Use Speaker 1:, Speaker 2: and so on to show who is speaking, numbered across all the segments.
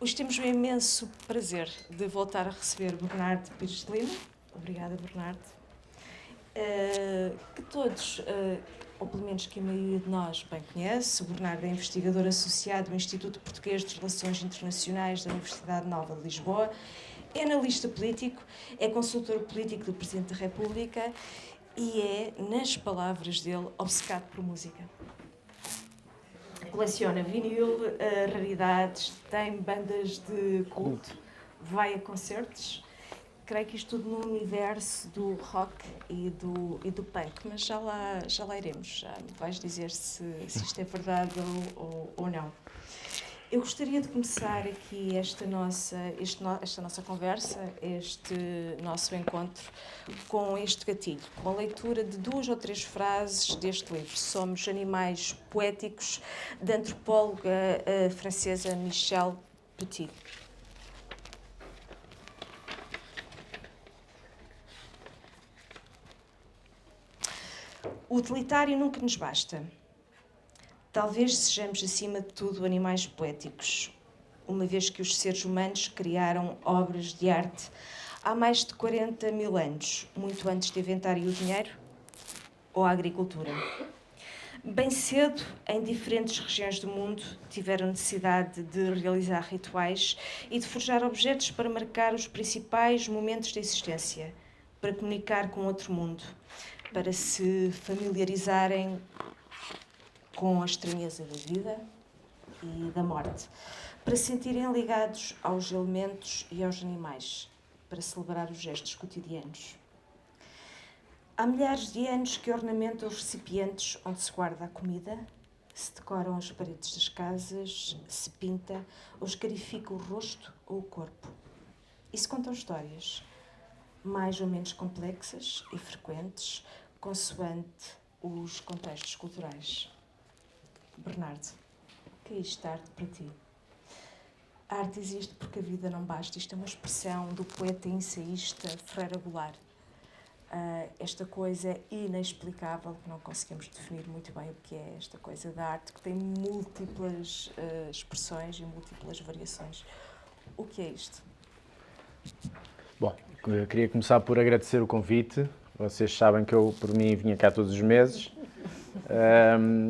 Speaker 1: Hoje temos o imenso prazer de voltar a receber Bernardo Pires de Lima. Obrigada, Bernardo. Que todos, ou pelo menos que a maioria de nós bem conhece, o Bernardo é investigador associado do Instituto Português de Relações Internacionais da Universidade Nova de Lisboa, é analista político, é consultor político do Presidente da República e é, nas palavras dele, obcecado por música. Coleciona vinil, raridades, tem bandas de culto, vai a concertos. Creio que isto tudo no universo do rock e do punk, mas já lá iremos. Já me vais dizer se isto é verdade ou não. Eu gostaria de começar aqui esta nossa conversa, este nosso encontro, com este gatilho, com a leitura de 2 ou 3 frases deste livro. Somos Animais Poéticos, da antropóloga francesa Michel Petit. O utilitário nunca nos basta. Talvez sejamos, acima de tudo, animais poéticos, uma vez que os seres humanos criaram obras de arte há mais de 40 mil anos, muito antes de inventarem o dinheiro ou a agricultura. Bem cedo, em diferentes regiões do mundo, tiveram necessidade de realizar rituais e de forjar objetos para marcar os principais momentos da existência, para comunicar com outro mundo, para se familiarizarem com a estranheza da vida e da morte, para se sentirem ligados aos elementos e aos animais, para celebrar os gestos cotidianos. Há milhares de anos que ornamentam os recipientes onde se guarda a comida, se decoram as paredes das casas, se pinta ou escarifica o rosto ou o corpo. E se contam histórias, mais ou menos complexas e frequentes, consoante os contextos culturais. Bernardo, o que é isto de arte para ti? A arte existe porque a vida não basta. Isto é uma expressão do poeta e ensaísta Ferreira Goulart. Esta coisa inexplicável que não conseguimos definir muito bem o que é esta coisa da arte, que tem múltiplas expressões e múltiplas variações. O que é isto?
Speaker 2: Bom, eu queria começar por agradecer o convite. Vocês sabem que eu, por mim, vinha cá todos os meses.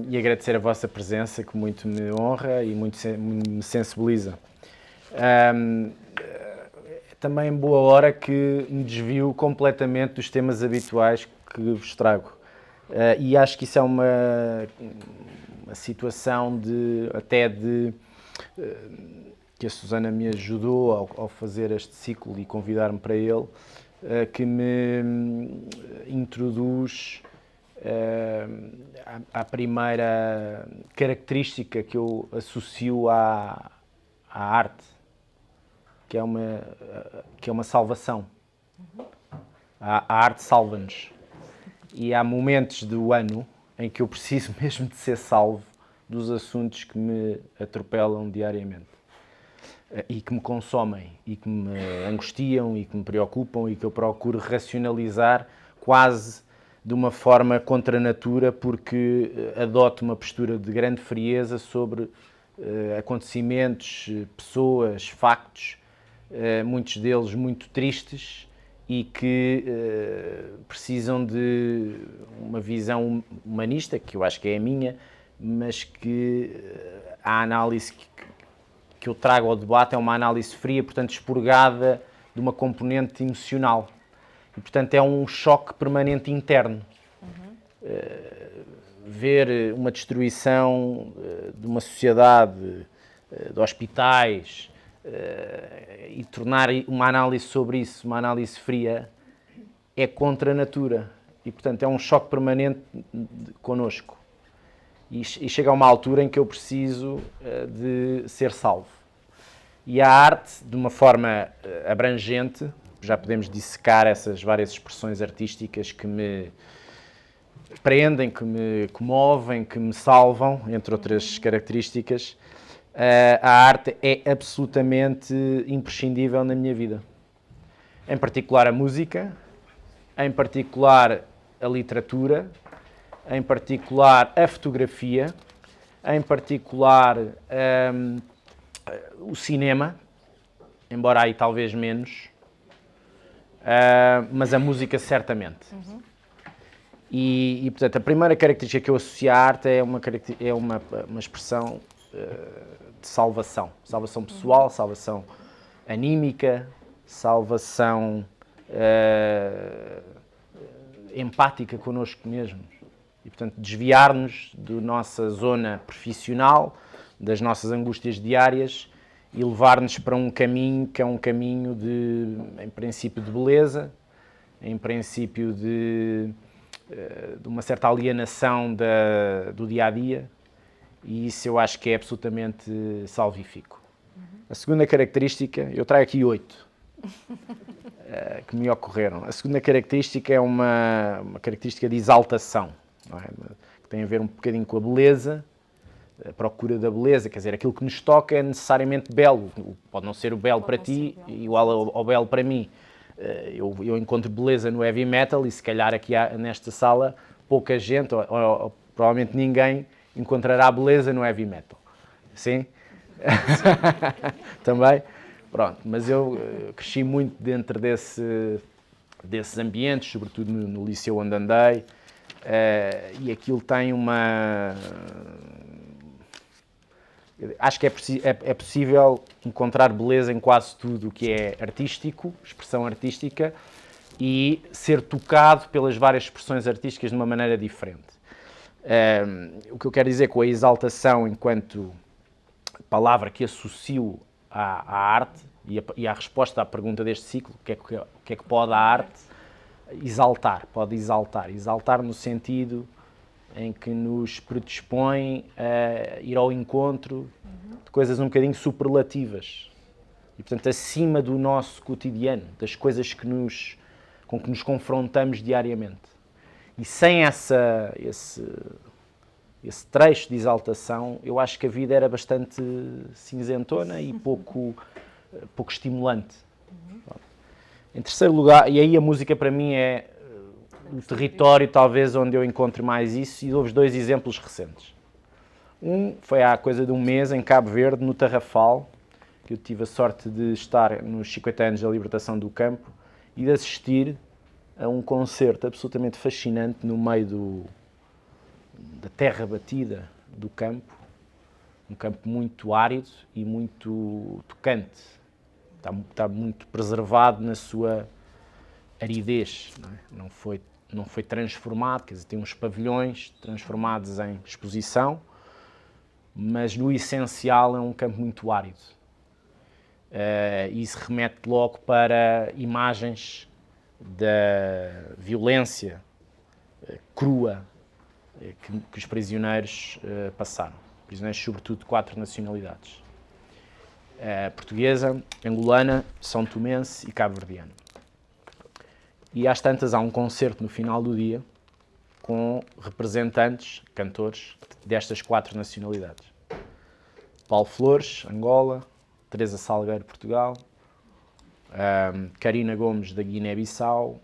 Speaker 2: E agradecer a vossa presença, que muito me honra e muito me sensibiliza. Também em boa hora que me desvio completamente dos temas habituais que vos trago. E acho que isso é uma situação que a Susana me ajudou ao fazer este ciclo e convidar-me para ele, que me introduz à primeira característica que eu associo à arte, que é uma salvação. A arte salva-nos. E há momentos do ano em que eu preciso mesmo de ser salvo dos assuntos que me atropelam diariamente e que me consomem, e que me angustiam, e que me preocupam, e que eu procuro racionalizar quase de uma forma contra a natura, porque adoto uma postura de grande frieza sobre acontecimentos, pessoas, factos, muitos deles muito tristes e que precisam de uma visão humanista, que eu acho que é a minha, mas que a análise que eu trago ao debate é uma análise fria, portanto expurgada de uma componente emocional. E, portanto, é um choque permanente interno. Ver uma destruição de uma sociedade, de hospitais, e tornar uma análise sobre isso, uma análise fria, é contra a natura. E, portanto, é um choque permanente connosco. E chega a uma altura em que eu preciso de ser salvo. E a arte, de uma forma abrangente, já podemos dissecar essas várias expressões artísticas que me prendem, que me comovem, que me salvam, entre outras características. A arte é absolutamente imprescindível na minha vida. Em particular a música, em particular a literatura, em particular a fotografia, em particular O cinema, embora aí talvez menos, mas a música certamente. Portanto, a primeira característica que eu associo à arte é uma expressão de salvação. Salvação pessoal, salvação anímica, salvação empática connosco mesmos. E, portanto, desviar-nos da nossa zona profissional, das nossas angústias diárias e levar-nos para um caminho que é um caminho em princípio, de beleza, em princípio de uma certa alienação do dia-a-dia, e isso eu acho que é absolutamente salvífico. A segunda característica, eu trago aqui 8 que me ocorreram. A segunda característica é uma característica de exaltação, não é? Que tem a ver um bocadinho com a beleza, a procura da beleza, quer dizer, aquilo que nos toca é necessariamente belo, pode não ser o belo para ti igual ao belo para mim. Eu encontro beleza no heavy metal e se calhar aqui nesta sala pouca gente, ou provavelmente ninguém, encontrará beleza no heavy metal. Sim? Também? Pronto, mas eu cresci muito dentro desses ambientes, sobretudo no liceu onde andei, e aquilo tem acho que é possível encontrar beleza em quase tudo o que é artístico, expressão artística, e ser tocado pelas várias expressões artísticas de uma maneira diferente. O que eu quero dizer com a exaltação enquanto palavra que associo à arte e à resposta à pergunta deste ciclo, o que é que pode a arte exaltar? Pode exaltar. Exaltar no sentido em que nos predispõe a ir ao encontro de coisas um bocadinho superlativas. E, portanto, acima do nosso cotidiano, das coisas com que nos confrontamos diariamente. E sem esse trecho de exaltação, eu acho que a vida era bastante cinzentona e pouco estimulante. Em terceiro lugar, e aí a música para mim é o território talvez onde eu encontro mais isso, e dou-vos 2 exemplos recentes. Um foi há coisa de um mês em Cabo Verde, no Tarrafal, que eu tive a sorte de estar nos 50 anos da libertação do campo e de assistir a um concerto absolutamente fascinante no meio da terra batida do campo, um campo muito árido e muito tocante. Está muito preservado na sua aridez, não foi transformado, quer dizer, tem uns pavilhões transformados em exposição, mas no essencial é um campo muito árido. E isso remete logo para imagens da violência crua que os prisioneiros passaram. Prisioneiros, sobretudo, de 4 nacionalidades. Portuguesa, angolana, são tomense e cabo-verdiano. E às tantas há um concerto no final do dia com representantes, cantores, destas 4 nacionalidades. Paulo Flores, Angola, Teresa Salgueiro, Portugal, Karina Gomes, da Guiné-Bissau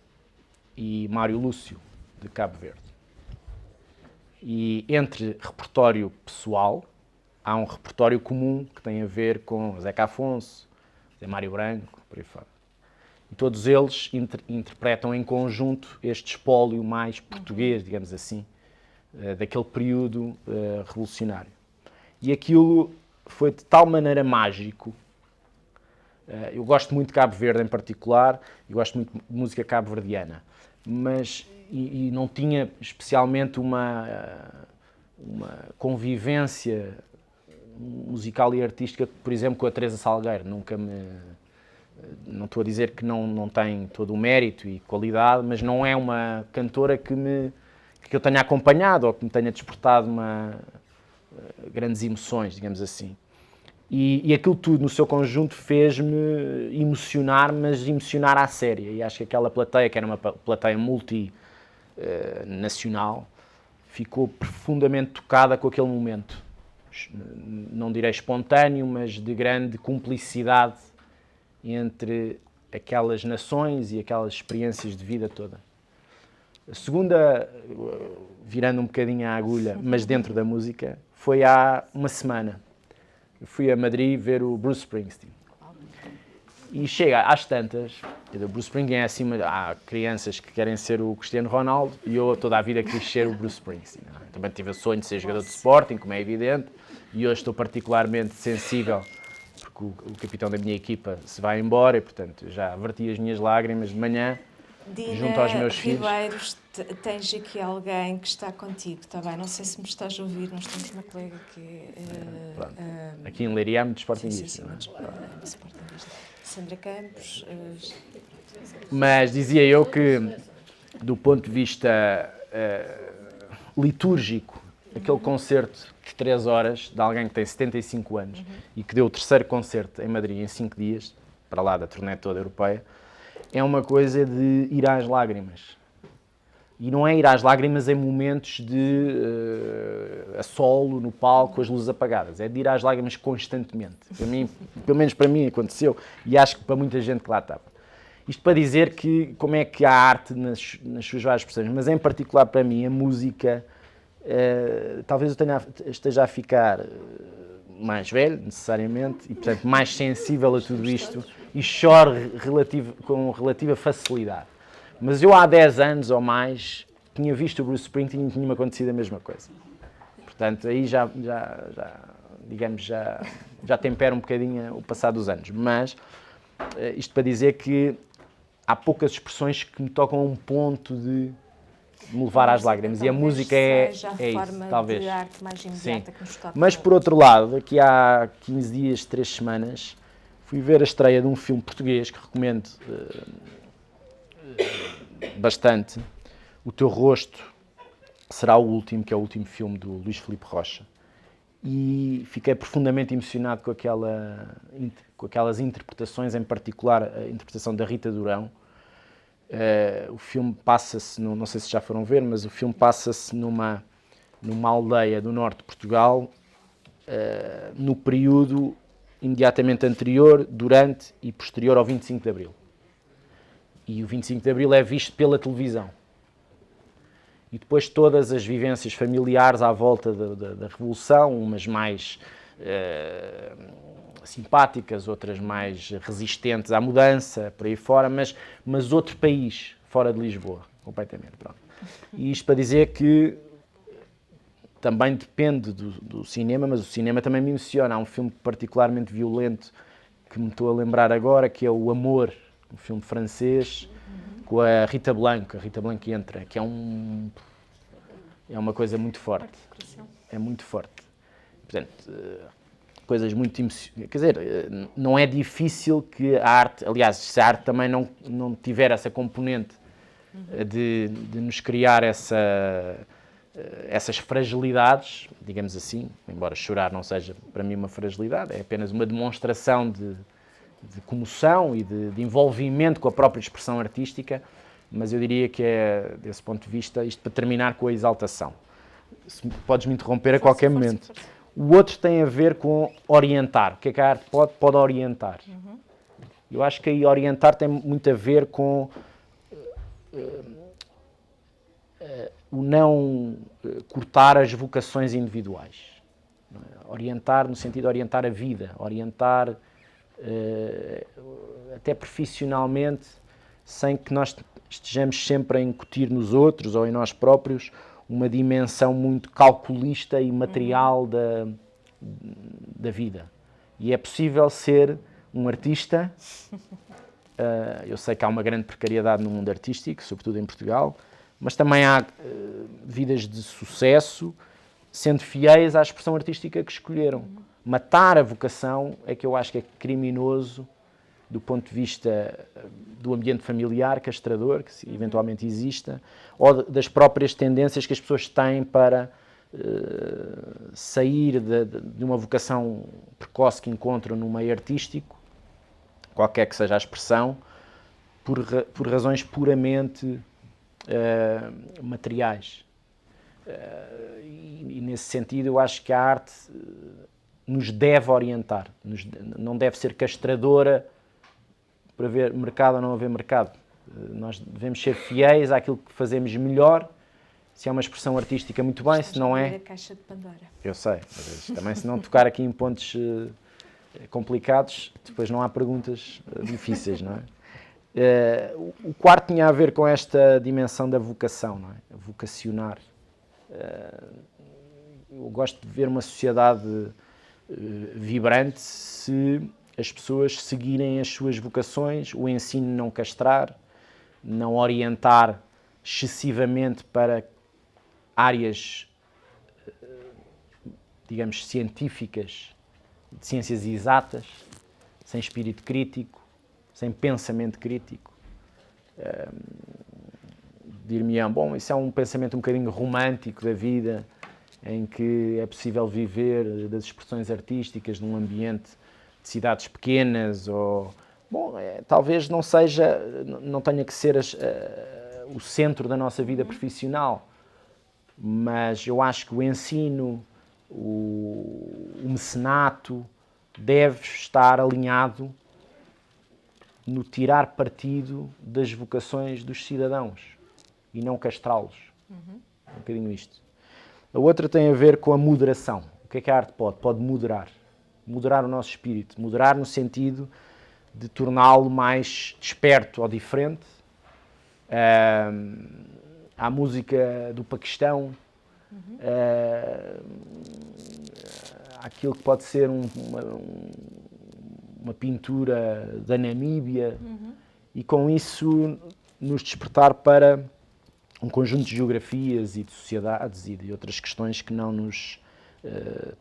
Speaker 2: e Mário Lúcio, de Cabo Verde. E entre repertório pessoal, há um repertório comum que tem a ver com Zeca Afonso, Zé Mário Branco, por aí fora. E todos eles interpretam em conjunto este espólio mais português, digamos assim, daquele período revolucionário. E aquilo foi de tal maneira mágico. Eu gosto muito de Cabo Verde em particular, e gosto muito de música cabo-verdiana, mas e não tinha especialmente uma convivência musical e artística, por exemplo, com a Teresa Salgueiro. Não estou a dizer que não tem todo o mérito e qualidade, mas não é uma cantora que eu tenha acompanhado ou que me tenha despertado grandes emoções, digamos assim. E aquilo tudo no seu conjunto fez-me emocionar, mas emocionar à séria. E acho que aquela plateia, que era uma plateia multinacional, ficou profundamente tocada com aquele momento. Não direi espontâneo, mas de grande cumplicidade entre aquelas nações e aquelas experiências de vida toda. A segunda, virando um bocadinho a agulha, mas dentro da música, foi há uma semana, Eu fui a Madrid ver o Bruce Springsteen. E chega às tantas, o Bruce Springsteen é acima, há crianças que querem ser o Cristiano Ronaldo e eu toda a vida quis ser o Bruce Springsteen. Também tive o sonho de ser jogador de Sporting, como é evidente, e hoje estou particularmente sensível porque o capitão da minha equipa se vai embora e, portanto, já verti as minhas lágrimas de manhã junto aos meus filhos.
Speaker 1: Ribeiros, tens aqui alguém que está contigo, está bem? Não sei se me estás a ouvir, nós temos uma colega que
Speaker 2: Aqui em Leiria há muito
Speaker 1: sim,
Speaker 2: sportinguista.
Speaker 1: sportinguista. Sandra Campos.
Speaker 2: Mas dizia eu que, do ponto de vista litúrgico, aquele concerto de 3 horas de alguém que tem 75 anos e que deu o 3º concerto em Madrid em 5 dias, para lá da turnê toda europeia, é uma coisa de ir às lágrimas. E não é ir às lágrimas em momentos de a solo, no palco, com as luzes apagadas. É de ir às lágrimas constantemente. Para mim, pelo menos para mim aconteceu, e acho que para muita gente que lá estava. Isto para dizer que como é que a arte nas suas várias expressões, mas em particular para mim, a música, talvez eu esteja a ficar mais velho, necessariamente, e portanto mais sensível a tudo isto, e choro com relativa facilidade. Mas eu há 10 anos ou mais tinha visto o Bruce Springsteen e tinha-me acontecido a mesma coisa. Portanto, aí já tempera um bocadinho o passar dos anos. Mas isto para dizer que há poucas expressões que me tocam a um ponto de me levar às lágrimas. E a música é isso, talvez.
Speaker 1: De arte mais imediata que nos toca.
Speaker 2: Mas por outro lado, aqui há 15 dias, 3 semanas, fui ver a estreia de um filme português que recomendo bastante. O Teu Rosto será o último, que é o último filme do Luís Filipe Rocha. E fiquei profundamente emocionado com aquelas interpretações, em particular a interpretação da Rita Durão. O filme passa-se, não sei se já foram ver, mas o filme passa-se numa aldeia do norte de Portugal, no período imediatamente anterior, durante e posterior ao 25 de Abril. E o 25 de Abril é visto pela televisão. E depois todas as vivências familiares à volta da Revolução, umas mais simpáticas, outras mais resistentes à mudança, por aí fora, mas outro país, fora de Lisboa, completamente. Pronto. E isto para dizer que também depende do cinema, mas o cinema também me emociona. Há um filme particularmente violento que me estou a lembrar agora, que é O Amor, um filme francês, com a Rita Blanco entra, que é uma coisa muito forte. É muito forte. Portanto, coisas muito emocionantes. Quer dizer, não é difícil que a arte, aliás, se a arte também não tiver essa componente de nos criar essas fragilidades, digamos assim, embora chorar não seja para mim uma fragilidade, é apenas uma demonstração de comoção e de envolvimento com a própria expressão artística, mas eu diria que é, desse ponto de vista, isto para terminar com a exaltação. Podes-me interromper a qualquer momento. O outro tem a ver com orientar. O que é que a arte pode orientar? Eu acho que aí orientar tem muito a ver com o não cortar as vocações individuais. Orientar no sentido de orientar a vida, orientar até profissionalmente, sem que nós estejamos sempre a incutir nos outros ou em nós próprios uma dimensão muito calculista e material da vida. E é possível ser um artista. Eu sei que há uma grande precariedade no mundo artístico, sobretudo em Portugal, mas também há vidas de sucesso, sendo fiéis à expressão artística que escolheram. Matar a vocação é que eu acho que é criminoso do ponto de vista do ambiente familiar castrador, que eventualmente exista, ou das próprias tendências que as pessoas têm para sair de uma vocação precoce que encontram no meio artístico, qualquer que seja a expressão, por razões puramente materiais. E nesse sentido eu acho que a arte nos deve orientar, não deve ser castradora para haver mercado ou não haver mercado. Nós devemos ser fiéis àquilo que fazemos melhor, Se é uma expressão artística, muito bem, se não
Speaker 1: Abrir
Speaker 2: é...
Speaker 1: a caixa de Pandora.
Speaker 2: Eu sei, mas também se não tocar aqui em pontos complicados, depois não há perguntas difíceis, não é? O quarto tinha a ver com esta dimensão da vocação, não é? Vocacionar. Eu gosto de ver uma sociedade vibrante se as pessoas seguirem as suas vocações, o ensino não castrar, não orientar excessivamente para áreas, digamos, científicas, de ciências exatas, sem espírito crítico, sem pensamento crítico. Dir-me-ão, bom, isso é um pensamento um bocadinho romântico da vida, em que é possível viver das expressões artísticas num ambiente de cidades pequenas, ou... Bom, talvez não seja, não tenha que ser o centro da nossa vida profissional, mas eu acho que o ensino, o mecenato, deve estar alinhado no tirar partido das vocações dos cidadãos e não castrá-los. É um bocadinho isto. A outra tem a ver com a moderação. O que é que a arte pode? Pode moderar. Moderar o nosso espírito. Moderar no sentido de torná-lo mais desperto ou diferente. Há música do Paquistão, aquilo que pode ser uma pintura da Namíbia, e com isso nos despertar para um conjunto de geografias e de sociedades e de outras questões que não nos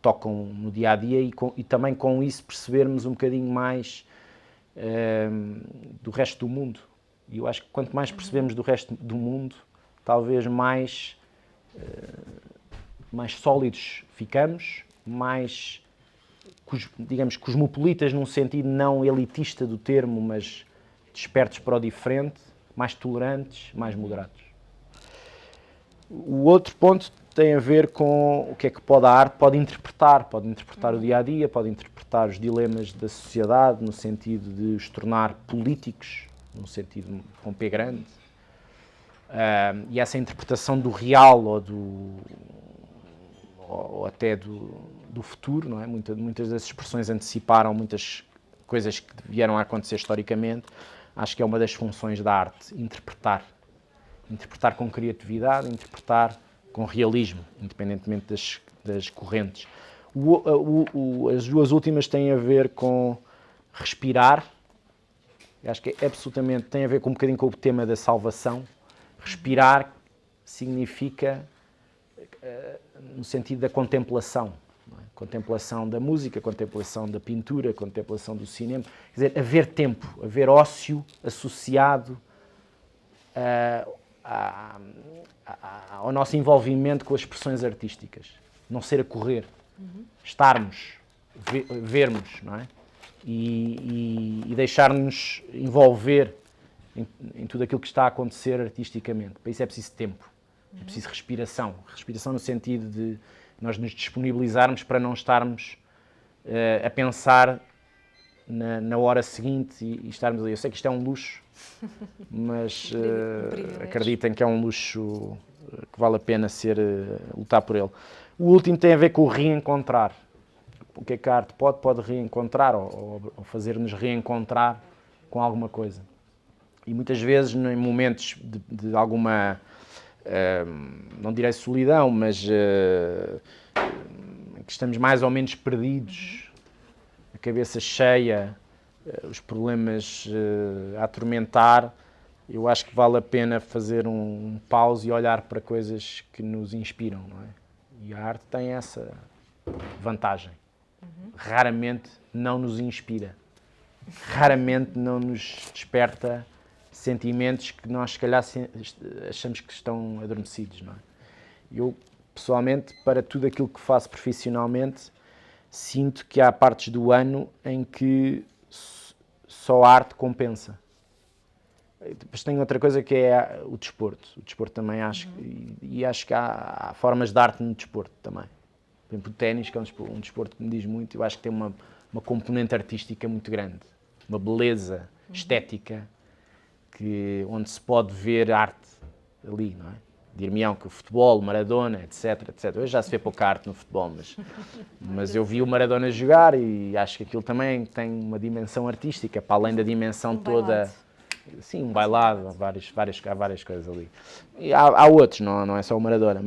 Speaker 2: tocam no dia-a-dia, e também com isso percebermos um bocadinho mais do resto do mundo. E eu acho que quanto mais percebemos do resto do mundo, talvez mais sólidos ficamos, mais, digamos, cosmopolitas num sentido não elitista do termo, mas despertos para o diferente, mais tolerantes, mais moderados. O outro ponto tem a ver com o que é que a arte pode interpretar o dia-a-dia, pode interpretar os dilemas da sociedade, no sentido de os tornar políticos, num sentido com P grande, e essa interpretação do real ou até do futuro, não é? Muitas das expressões anteciparam muitas coisas que vieram a acontecer historicamente. Acho que é uma das funções da arte, interpretar com criatividade, interpretar com realismo, independentemente das correntes. As duas últimas têm a ver com respirar. Acho que absolutamente tem a ver com um bocadinho com o tema da salvação. Respirar significa no sentido da contemplação. Não é? Contemplação da música, contemplação da pintura, contemplação do cinema. Quer dizer, haver tempo, haver ócio associado ao nosso envolvimento com as expressões artísticas. Não ser a correr. Estarmos, vermos, não é? E deixar-nos envolver em tudo aquilo que está a acontecer artisticamente. Para isso é preciso tempo, é preciso respiração. Respiração no sentido de nós nos disponibilizarmos para não estarmos a pensar na hora seguinte e estarmos ali. Eu sei que isto é um luxo, mas acreditem que é um luxo que vale a pena lutar por ele. O último tem a ver com o reencontrar. O que é que a arte pode reencontrar ou fazer-nos reencontrar com alguma coisa. E muitas vezes, em momentos de alguma, não direi solidão, mas que estamos mais ou menos perdidos, a cabeça cheia, os problemas a atormentar, eu acho que vale a pena fazer um pause e olhar para coisas que nos inspiram, não é? E a arte tem essa vantagem. Raramente não nos inspira. Raramente não nos desperta sentimentos que nós, se calhar, achamos que estão adormecidos, não é? Eu, pessoalmente, para tudo aquilo que faço profissionalmente, sinto que há partes do ano em que só a arte compensa. Depois tem outra coisa que é o desporto. O desporto também acho, e acho que há formas de arte no desporto também. Por exemplo, o ténis, que é um desporto que me diz muito, eu acho que tem uma componente artística muito grande. Uma beleza estética, onde se pode ver arte ali, não é? Dir-me-ão que o futebol, Maradona, etc, etc. Hoje já se vê pouca arte no futebol, mas eu vi o Maradona jogar e acho que aquilo também tem uma dimensão artística, para além da dimensão toda... Sim, um bailado, há várias coisas ali. E há outros, não é só o Maradona,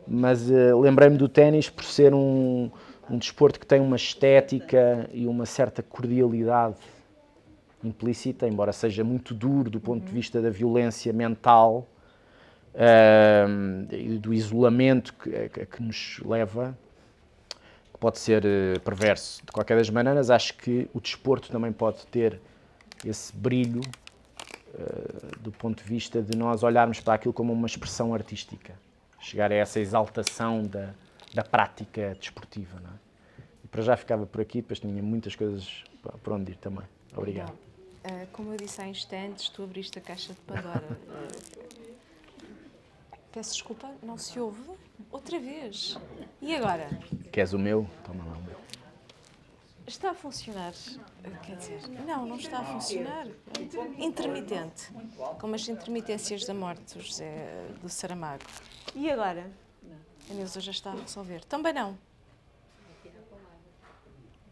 Speaker 2: mas lembrei-me do ténis por ser um desporto que tem uma estética e uma certa cordialidade implícita, embora seja muito duro do ponto de vista da violência mental e do isolamento que nos leva, que pode ser perverso. De qualquer das maneiras, acho que o desporto também pode ter esse brilho do ponto de vista de nós olharmos para aquilo como uma expressão artística, chegar a essa exaltação da prática desportiva. Não é? E para já ficava por aqui, depois tinha muitas coisas para onde ir também. Obrigado.
Speaker 1: Como eu disse há instantes, tu abriste a caixa de Pandora. Peço desculpa, não se ouve? Outra vez. E agora?
Speaker 2: Queres o meu? Toma lá o meu.
Speaker 1: Está a funcionar? Quer dizer, não está a funcionar. Intermitente. Como as intermitências da morte do Saramago. E agora? A Neuza já está a resolver. Também não.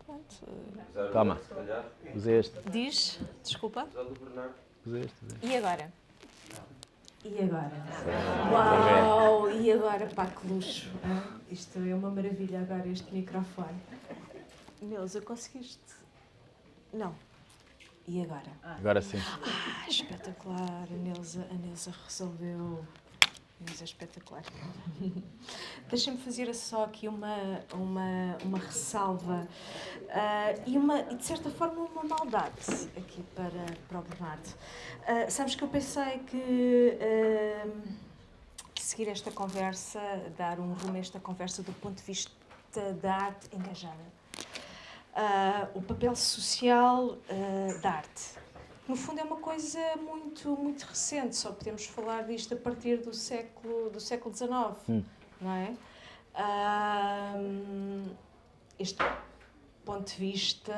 Speaker 1: Pronto.
Speaker 2: Toma. Usa este.
Speaker 1: Diz, desculpa.
Speaker 2: Usa este.
Speaker 1: E agora? E agora? Uau! E agora, pá, que luxo! Isto é uma maravilha agora, este microfone. Neuza, conseguiste? Não. E agora?
Speaker 2: Agora sim.
Speaker 1: Espetacular! A Neuza resolveu. A Neuza é espetacular. Deixa-me fazer só aqui uma ressalva e de certa forma uma maldade aqui para o Bernardo. Sabes que eu pensei que seguir esta conversa, dar um rumo a esta conversa do ponto de vista da arte engajada. O papel social da arte. No fundo é uma coisa muito, muito recente, só podemos falar disto a partir do século XIX, não é? Este ponto de vista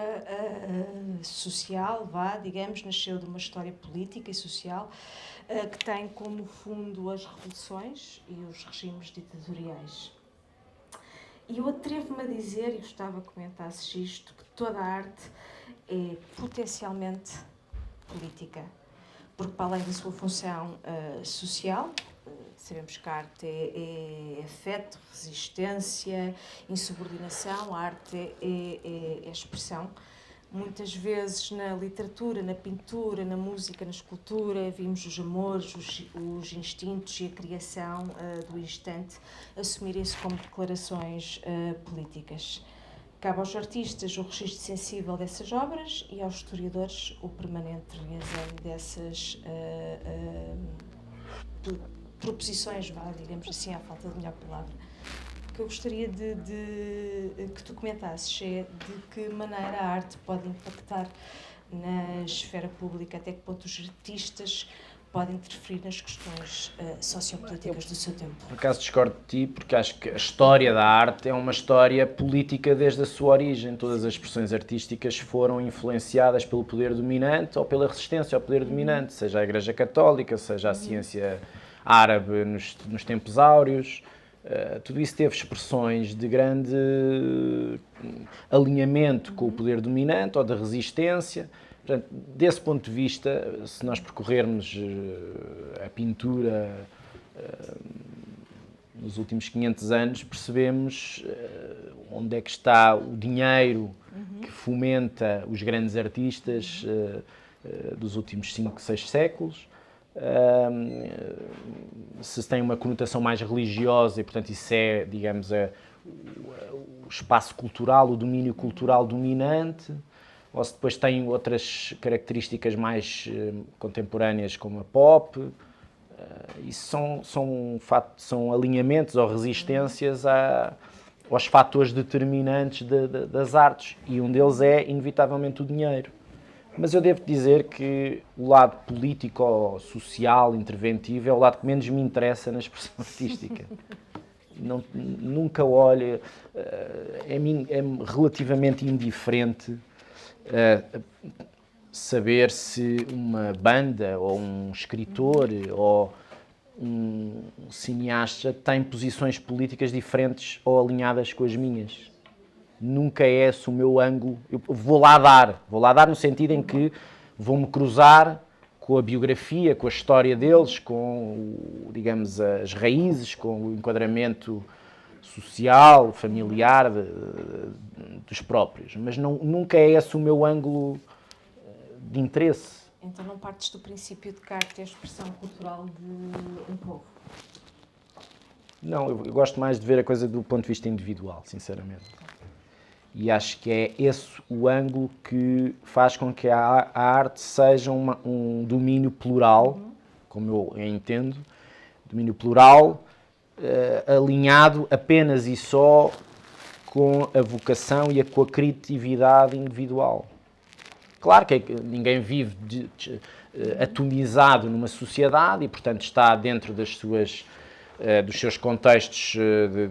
Speaker 1: social, digamos, nasceu de uma história política e social que tem como fundo as revoluções e os regimes ditatoriais. E eu atrevo-me a dizer, e gostava que comentasses isto, que toda a arte é potencialmente política, porque para além da sua função social, sabemos que a arte é afeto, resistência, insubordinação, a arte é expressão. Muitas vezes na literatura, na pintura, na música, na escultura, vimos os amores, os instintos e a criação do instante assumirem-se como declarações políticas. Cabe aos artistas o registro sensível dessas obras e aos historiadores o permanente redesenho dessas proposições, digamos assim, à falta de melhor palavra. O que eu gostaria que tu comentasses é de que maneira a arte pode impactar na esfera pública, até que ponto os artistas podem interferir nas questões sociopolíticas do seu tempo.
Speaker 2: Por acaso discordo de ti, porque acho que a história da arte é uma história política desde a sua origem. Todas as expressões artísticas foram influenciadas pelo poder dominante ou pela resistência ao poder dominante, seja a Igreja Católica, seja a ciência árabe nos tempos áureos. Tudo isso teve expressões de grande alinhamento com o poder dominante ou de resistência. Portanto, desse ponto de vista, se nós percorrermos a pintura nos últimos 500 anos, percebemos onde é que está o dinheiro que fomenta os grandes artistas dos últimos 5, 6 séculos. Se tem uma conotação mais religiosa e, portanto, isso é, digamos, o espaço cultural, o domínio cultural dominante, ou se depois tem outras características mais contemporâneas, como a pop. Isso são alinhamentos ou resistências aos fatores determinantes das artes, e um deles é, inevitavelmente, o dinheiro. Mas eu devo dizer que o lado político ou social, interventivo, é o lado que menos me interessa na expressão artística. Nunca olho, é relativamente indiferente saber se uma banda ou um escritor ou um cineasta tem posições políticas diferentes ou alinhadas com as minhas. Nunca é esse o meu ângulo. Eu vou lá dar no sentido em que vou-me cruzar com a biografia, com a história deles, com, digamos, as raízes, com o enquadramento social, familiar dos próprios. Mas nunca é esse o meu ângulo de interesse.
Speaker 1: Então não partes do princípio de que a arte é a expressão cultural de um povo?
Speaker 2: Não, eu gosto mais de ver a coisa do ponto de vista individual, sinceramente. E acho que é esse o ângulo que faz com que a arte seja um domínio plural, como eu entendo, domínio plural, alinhado apenas e só com a vocação e com a criatividade individual. Claro que ninguém vive atomizado numa sociedade e, portanto, está dentro das suas... dos seus contextos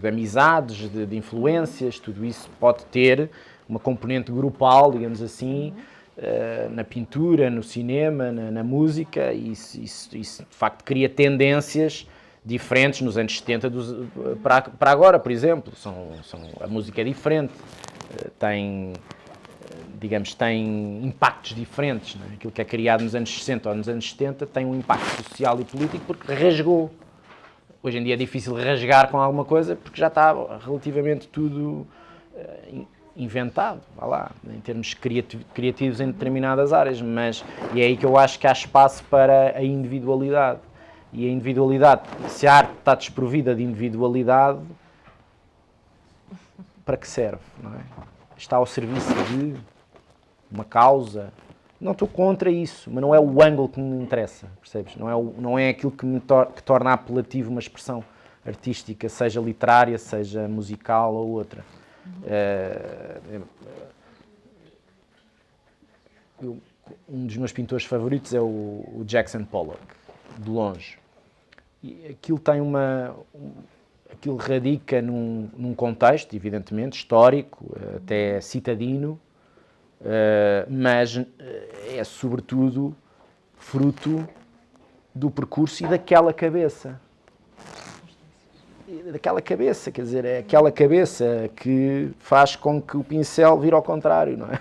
Speaker 2: de amizades, de influências, tudo isso pode ter uma componente grupal, digamos assim, na pintura, no cinema, na música, e isso de facto cria tendências diferentes nos anos 70 para agora, por exemplo. A música é diferente, tem impactos diferentes. Não é? Aquilo que é criado nos anos 60 ou nos anos 70 tem um impacto social e político porque rasgou. Hoje em dia é difícil rasgar com alguma coisa porque já está relativamente tudo inventado, vá lá, em termos criativos em determinadas áreas, mas é aí que eu acho que há espaço para a individualidade. E a individualidade, se a arte está desprovida de individualidade, para que serve? Não é? Está ao serviço de uma causa. Não estou contra isso, mas não é o ângulo que me interessa, percebes? Não é aquilo que torna apelativo uma expressão artística, seja literária, seja musical ou outra. Um dos meus pintores favoritos é o Jackson Pollock, de longe. E aquilo tem aquilo radica num contexto, evidentemente, histórico, até citadino, mas é sobretudo fruto do percurso e daquela cabeça. Quer dizer, é aquela cabeça que faz com que o pincel vire ao contrário, não é?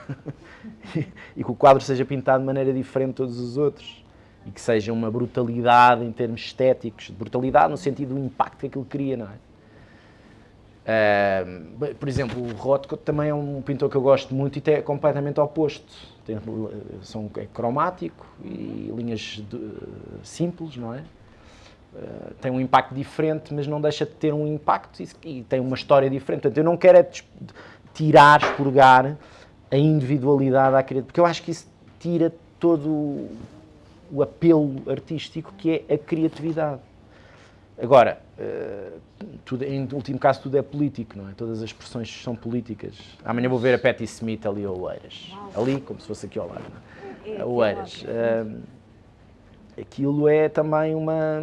Speaker 2: E que o quadro seja pintado de maneira diferente de todos os outros. E que seja uma brutalidade em termos estéticos, brutalidade no sentido do impacto que aquilo cria, não é? Por exemplo, o Rothko também é um pintor que eu gosto muito e é completamente oposto. É cromático e linhas simples, não é? Tem um impacto diferente, mas não deixa de ter um impacto e tem uma história diferente. Portanto, eu não quero tirar, expurgar a individualidade à criatividade, porque eu acho que isso tira todo o apelo artístico que é a criatividade. Agora, em último caso, tudo é político, não é? Todas as expressões são políticas. Amanhã vou ver a Patti Smith ali a Oeiras. Ali, como se fosse aqui ao lado, não é? A Oeiras. Aquilo é também uma...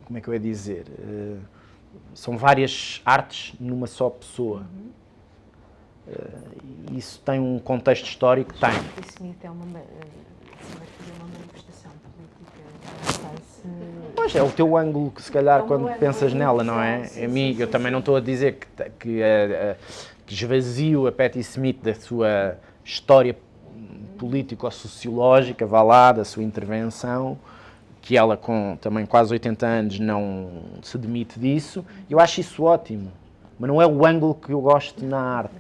Speaker 2: Como é que eu ia dizer? São várias artes numa só pessoa. Isso tem um contexto histórico? Tem.
Speaker 1: Patti Smith é uma manifestação política, não sei se...
Speaker 2: Pois é o teu ângulo que se calhar quando pensas nela, não é? A mim, eu também não estou a dizer que esvazio a Patti Smith da sua história político-sociológica, vá lá, da sua intervenção, que ela com também quase 80 anos não se demite disso. Eu acho isso ótimo, mas não é o ângulo que eu gosto na arte,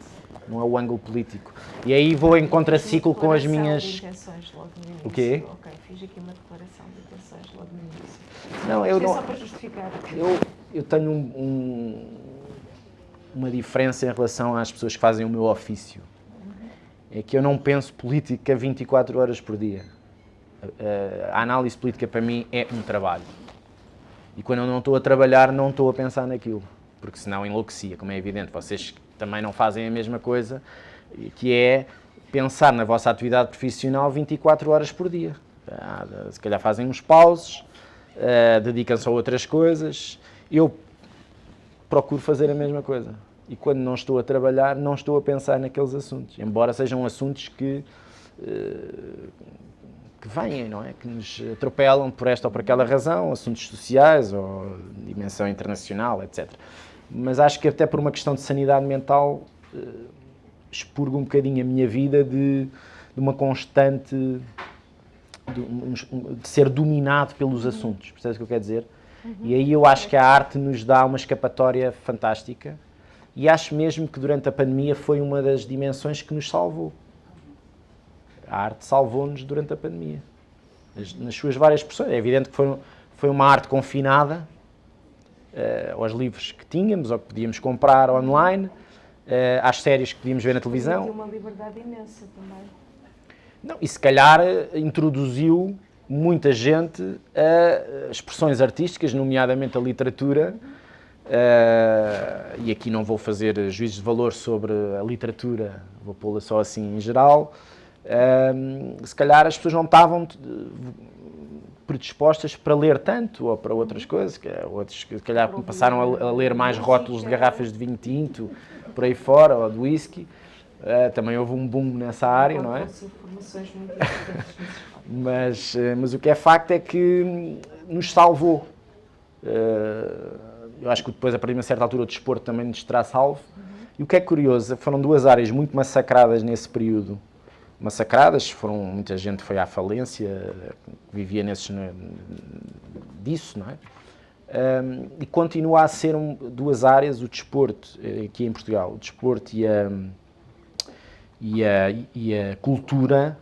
Speaker 2: não é o ângulo político. E aí vou em contraciclo com as minhas... O quê?
Speaker 1: Ok, fiz aqui uma declaração de intenções logo no início.
Speaker 2: Não, eu não...
Speaker 1: só para justificar.
Speaker 2: Eu tenho uma diferença em relação às pessoas que fazem o meu ofício. É que eu não penso política 24 horas por dia. A análise política para mim é um trabalho. E quando eu não estou a trabalhar, não estou a pensar naquilo. Porque senão enlouquecia, como é evidente. Vocês também não fazem a mesma coisa, que é pensar na vossa atividade profissional 24 horas por dia. Se calhar fazem uns pauses, dedicam-se a outras coisas. Eu procuro fazer a mesma coisa. E quando não estou a trabalhar, não estou a pensar naqueles assuntos. Embora sejam assuntos que que vêm, não é? Que nos atropelam por esta ou por aquela razão, assuntos sociais ou dimensão internacional, etc. Mas acho que até por uma questão de sanidade mental expurgo um bocadinho a minha vida de uma constante de ser dominado pelos assuntos, percebes o que eu quero dizer? E aí eu acho que a arte nos dá uma escapatória fantástica e acho mesmo que durante a pandemia foi uma das dimensões que nos salvou. A arte salvou-nos durante a pandemia, nas suas várias expressões. É evidente que foi uma arte confinada aos livros que tínhamos ou que podíamos comprar online, às séries que podíamos ver na televisão.
Speaker 1: Deu uma liberdade imensa também.
Speaker 2: Não, e se calhar introduziu muita gente a expressões artísticas, nomeadamente a literatura, e aqui não vou fazer juízos de valor sobre a literatura, vou pô-la só assim em geral. Se calhar as pessoas não estavam predispostas para ler tanto ou para outras coisas, outros que se calhar passaram a ler mais rótulos de garrafas de vinho tinto por aí fora, ou de whisky. Também houve um boom nessa área, não é?
Speaker 1: Informações muito importantes.
Speaker 2: Mas o que é facto é que nos salvou. Eu acho que depois, a partir de uma certa altura, o desporto também nos terá salvo. E o que é curioso, foram duas áreas muito massacradas nesse período. Massacradas, muita gente foi à falência, vivia disso, não é? E continua a ser duas áreas, o desporto, aqui em Portugal, o desporto e a cultura,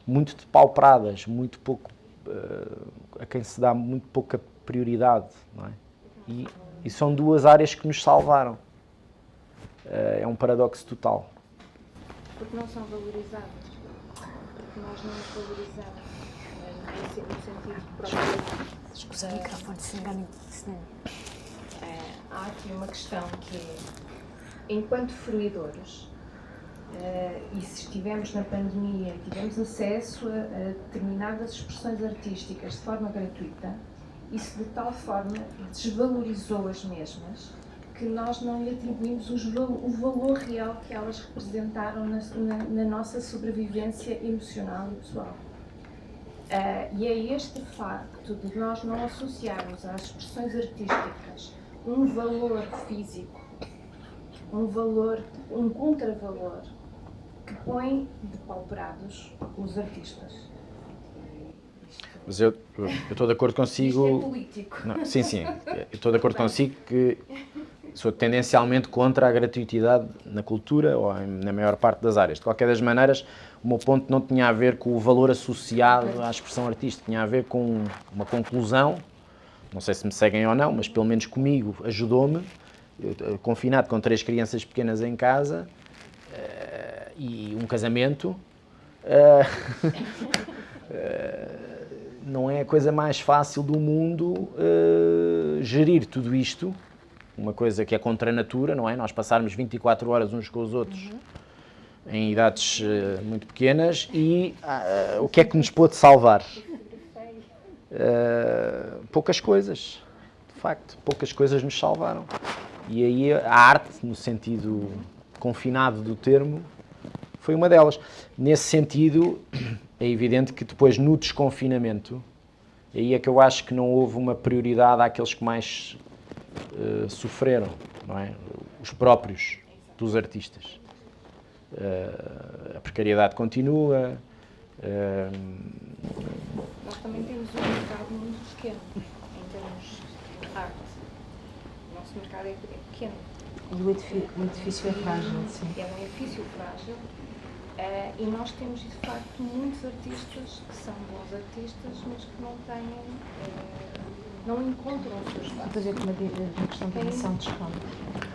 Speaker 2: muito depauperadas, muito pouco, a quem se dá muito pouca prioridade, não é? E são duas áreas que nos salvaram. É um paradoxo total.
Speaker 3: Porque não são valorizadas. Porque nós não as valorizamos. No sentido próprio.
Speaker 4: Escusa o microfone, se engano.
Speaker 3: Há aqui uma questão que é, enquanto fruidores, e se estivemos na pandemia e tivemos acesso a determinadas expressões artísticas de forma gratuita, isso de tal forma desvalorizou as mesmas que nós não lhe atribuímos o valor real que elas representaram na nossa sobrevivência emocional e pessoal. E é este facto de nós não associarmos às expressões artísticas um valor físico, um contravalor, que põe depauperados os artistas.
Speaker 2: Mas eu estou de acordo consigo...
Speaker 3: Isto é político.
Speaker 2: Não, sim, eu estou de acordo consigo que sou tendencialmente contra a gratuitidade na cultura ou na maior parte das áreas. De qualquer das maneiras, o meu ponto não tinha a ver com o valor associado à expressão artística, tinha a ver com uma conclusão, não sei se me seguem ou não, mas pelo menos comigo ajudou-me, confinado com 3 crianças pequenas em casa e um casamento, não é a coisa mais fácil do mundo gerir tudo isto, uma coisa que é contra a natura, não é? Nós passarmos 24 horas uns com os outros em idades muito pequenas e o que é que nos pôde salvar? Poucas coisas, de facto, poucas coisas nos salvaram. E aí a arte, no sentido confinado do termo, foi uma delas. Nesse sentido, é evidente que depois no desconfinamento, aí é que eu acho que não houve uma prioridade àqueles que mais sofreram, não é? Os próprios dos artistas. A precariedade continua.
Speaker 3: Nós também temos um mercado muito pequeno em termos de arte. O nosso mercado é pequeno.
Speaker 1: E o edifício é frágil, sim.
Speaker 3: É um edifício frágil. E nós temos, de facto, muitos artistas que são bons artistas, mas que não têm, não encontram o seu espaço.
Speaker 1: Para ver como a questão da emissão de desconto.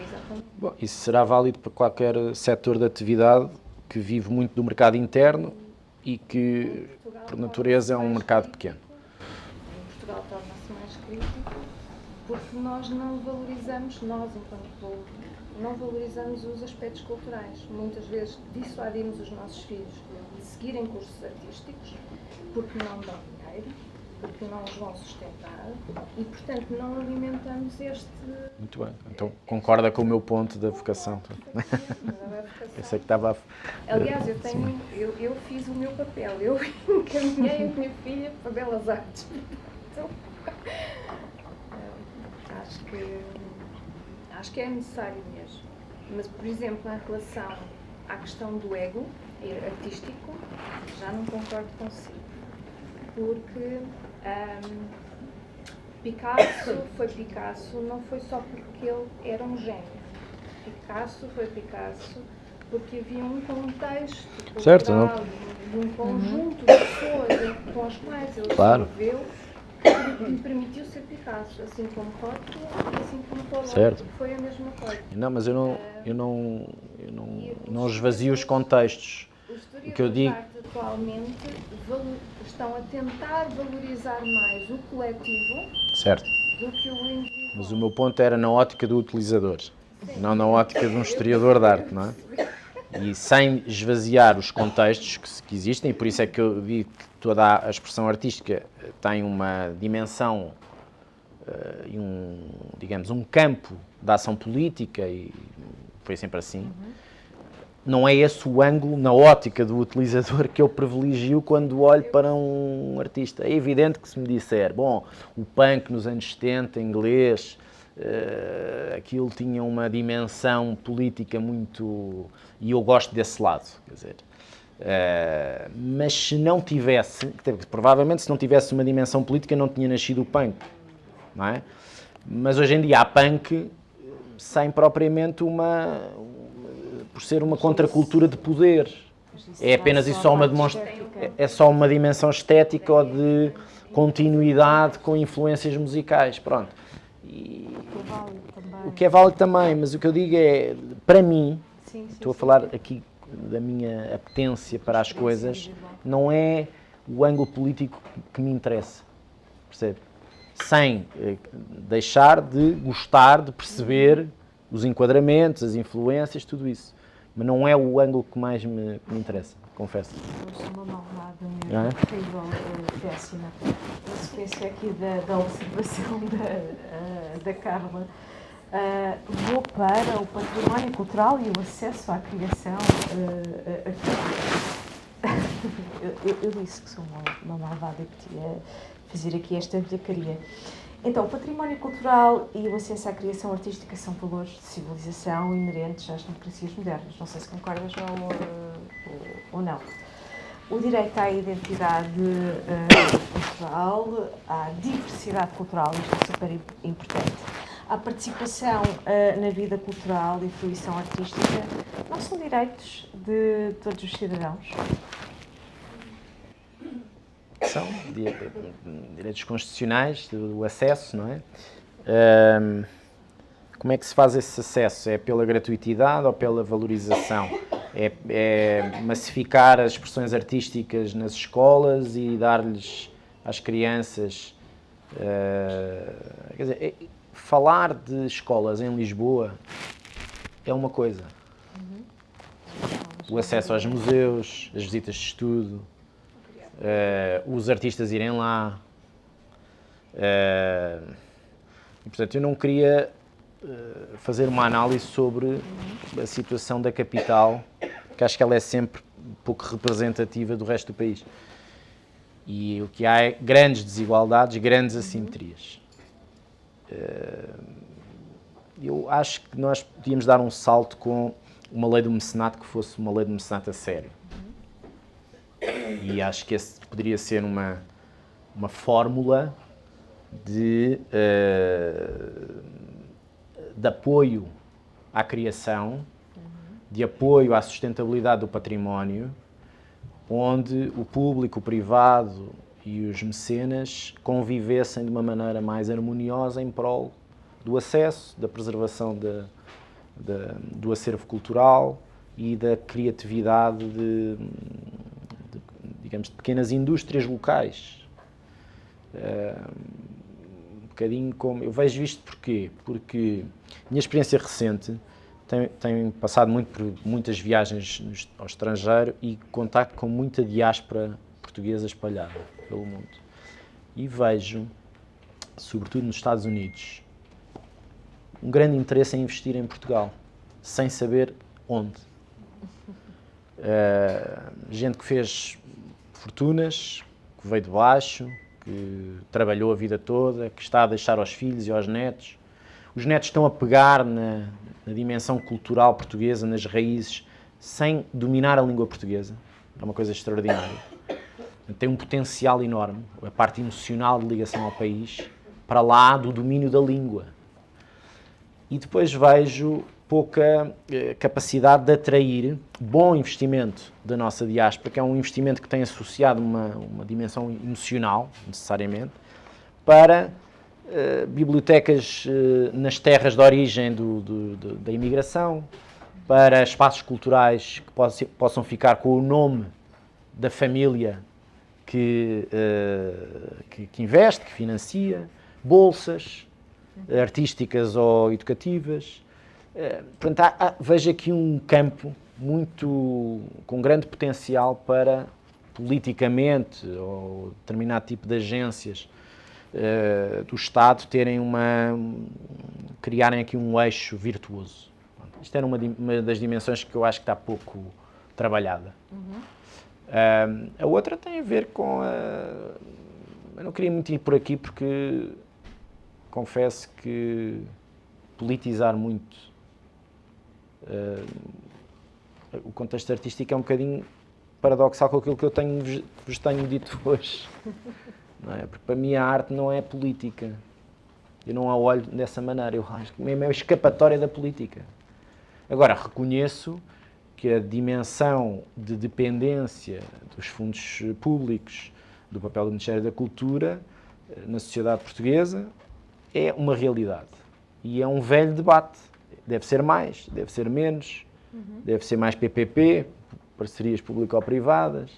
Speaker 3: Exatamente.
Speaker 2: Bom, isso será válido para qualquer setor de atividade que vive muito do mercado interno e que, por natureza, é um mercado pequeno.
Speaker 3: Em Portugal torna-se mais crítico porque nós não valorizamos, enquanto povo, não valorizamos os aspectos culturais. Muitas vezes dissuadimos os nossos filhos de seguirem cursos artísticos porque não dão dinheiro, porque não os vão sustentar e, portanto, não alimentamos este...
Speaker 2: Muito bem. Então concorda com o meu ponto da vocação. Eu sei que estava a...
Speaker 3: Aliás, eu fiz o meu papel, eu encaminhei a minha filha para Belas Artes. Então, acho que é necessário mesmo. Mas, por exemplo, em relação à questão do ego artístico, já não concordo consigo. Porque Picasso foi Picasso, não foi só porque ele era um gênio. Picasso foi Picasso porque havia um contexto cultural, um conjunto de pessoas com as quais ele conviveu que lhe permitiu ser Picasso, assim como Rothko e assim como Pollock, foi a mesma coisa.
Speaker 2: Não, mas eu não esvazio os contextos.
Speaker 3: Os
Speaker 2: O que eu digo...
Speaker 3: de arte atualmente estão a tentar valorizar mais o coletivo
Speaker 2: Certo.
Speaker 3: do que o indivíduo.
Speaker 2: Mas o meu ponto era na ótica do utilizador, não na ótica de um historiador de arte, não é? E sem esvaziar os contextos que existem, e por isso é que eu digo que toda a expressão artística tem uma dimensão e um campo de ação política, e foi sempre assim. Não é esse o ângulo, na ótica do utilizador, que eu privilegio quando olho para um artista. É evidente que se me disser, bom, o punk nos anos 70, inglês, aquilo tinha uma dimensão política muito... E eu gosto desse lado, quer dizer. Mas se não tivesse, provavelmente se não tivesse uma dimensão política não tinha nascido o punk, não é? Mas hoje em dia há punk sem propriamente por ser uma contracultura de poder. É apenas isso é só uma dimensão estética ou de continuidade com influências musicais, pronto. O que é válido também, mas o que eu digo é, para mim, estou a falar aqui da minha apetência para as coisas, não é o ângulo político que me interessa, percebe? Sem deixar de gostar, de perceber os enquadramentos, as influências, tudo isso. Mas não é o ângulo que mais me interessa, confesso.
Speaker 1: Eu sou uma malvada mesmo, terrível, péssima. Na sequência aqui da observação da Carla, vou para o património cultural e o acesso à criação artística. Eu disse que sou uma malvada e que ia fazer aqui esta velhacaria. Então, o património cultural e o acesso à criação artística são valores de civilização inerentes às democracias modernas. Não sei se concordas ou não. O direito à identidade cultural, à diversidade cultural, isto é super importante. A participação na vida cultural e fruição artística não são direitos de todos os cidadãos?
Speaker 2: São direitos constitucionais, do acesso, não é? Como é que se faz esse acesso? É pela gratuitidade ou pela valorização? É massificar as expressões artísticas nas escolas e dar-lhes às crianças... quer dizer, falar de escolas em Lisboa é uma coisa. O acesso aos museus, as visitas de estudo, os artistas irem lá. E, portanto, eu não queria fazer uma análise sobre a situação da capital, que acho que ela é sempre pouco representativa do resto do país. E o que há é grandes desigualdades, grandes assimetrias. Eu acho que nós podíamos dar um salto com uma lei do mecenato que fosse uma lei do mecenato a sério. E acho que esse poderia ser uma fórmula de apoio à criação, de apoio à sustentabilidade do património, onde o público, o privado e os mecenas convivessem de uma maneira mais harmoniosa em prol do acesso, da preservação do acervo cultural e da criatividade digamos, de pequenas indústrias locais. Um bocadinho como... Eu vejo isto porquê? Porque a minha experiência recente tenho passado muito por muitas viagens ao estrangeiro e contacto com muita diáspora portuguesa espalhada pelo mundo. e vejo, sobretudo nos Estados Unidos, um grande interesse em investir em Portugal, sem saber onde. Gente que fez fortunas, que veio de baixo, que trabalhou a vida toda, que está a deixar aos filhos e aos netos. Os netos estão a pegar na dimensão cultural portuguesa, nas raízes, sem dominar a língua portuguesa. É uma coisa extraordinária. Tem um potencial enorme, a parte emocional de ligação ao país, para lá do domínio da língua. E depois vejo pouca capacidade de atrair bom investimento da nossa diáspora, que é um investimento que tem associado uma dimensão emocional, necessariamente, para bibliotecas nas terras de origem da imigração, para espaços culturais que possam ficar com o nome da família que investe, que financia, bolsas artísticas ou educativas. Portanto, vejo aqui um campo com grande potencial para, politicamente, ou determinado tipo de agências do Estado criarem aqui um eixo virtuoso. Isto era uma das dimensões que eu acho que está pouco trabalhada. A outra tem a ver com eu não queria muito ir por aqui porque confesso que politizar muito o contexto artístico é um bocadinho paradoxal com aquilo que vos tenho dito hoje. Não é? Porque para mim a arte não é política. Eu não a olho dessa maneira. Eu acho que mesmo é a escapatória da política. Agora, reconheço que a dimensão de dependência dos fundos públicos, do papel do Ministério da Cultura na sociedade portuguesa, é uma realidade. E é um velho debate. Deve ser mais, deve ser menos, deve ser mais PPP, parcerias público-privadas,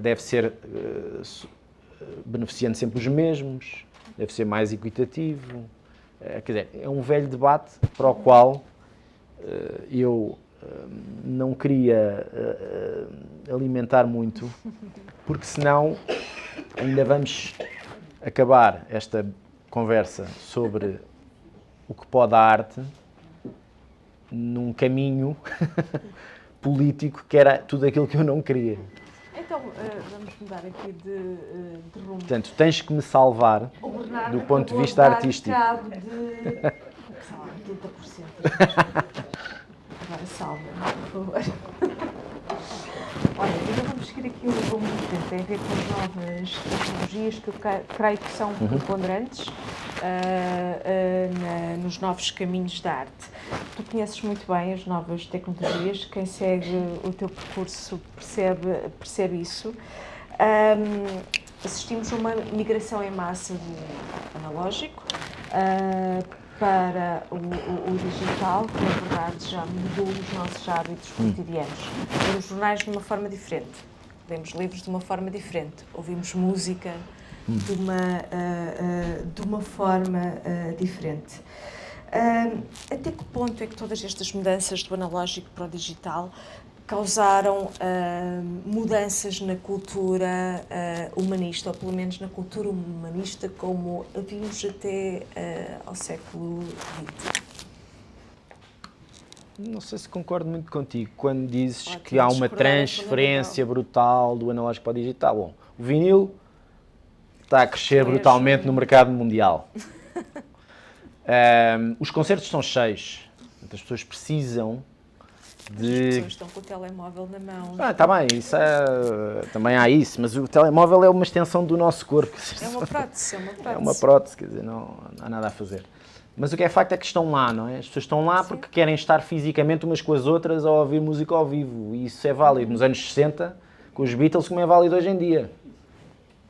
Speaker 2: deve ser beneficiando sempre os mesmos, deve ser mais equitativo. Quer dizer, é um velho debate para o qual eu não queria alimentar muito, porque senão ainda vamos acabar esta conversa sobre o que pode a arte num caminho político que era tudo aquilo que eu não queria.
Speaker 1: Então, vamos mudar aqui de rumo.
Speaker 2: Portanto, tens que me salvar do ponto de vista artístico.
Speaker 1: Cabo de, sei lá, 80%. Agora salva-me, por favor. Olha, ainda vamos seguir aqui o rumo do tempo. Tem a ver com as novas tecnologias que eu creio que são preponderantes nos novos caminhos da arte. Tu conheces muito bem as novas tecnologias, quem segue o teu percurso percebe isso. Assistimos a uma migração em massa do analógico para o digital, que na verdade já mudou os nossos hábitos cotidianos. Lemos jornais de uma forma diferente, lemos livros de uma forma diferente, ouvimos música de uma forma diferente. Até que ponto é que todas estas mudanças do analógico para o digital causaram mudanças na cultura humanista, ou pelo menos na cultura humanista como a vimos até ao século XX?
Speaker 2: Não sei se concordo muito contigo quando dizes que há uma transferência brutal do analógico para o digital. Bom, o vinil está a crescer brutalmente no mercado mundial. Os concertos estão cheios, as pessoas precisam de...
Speaker 1: As pessoas estão com o telemóvel na mão.
Speaker 2: Está bem, também há isso, mas o telemóvel é uma extensão do nosso corpo.
Speaker 1: É uma prótese,
Speaker 2: É uma prótese, quer dizer, não há nada a fazer. Mas o que é facto é que estão lá, não é? As pessoas estão lá porque querem estar fisicamente umas com as outras a ouvir música ao vivo. E isso é válido nos anos 60, com os Beatles, como é válido hoje em dia.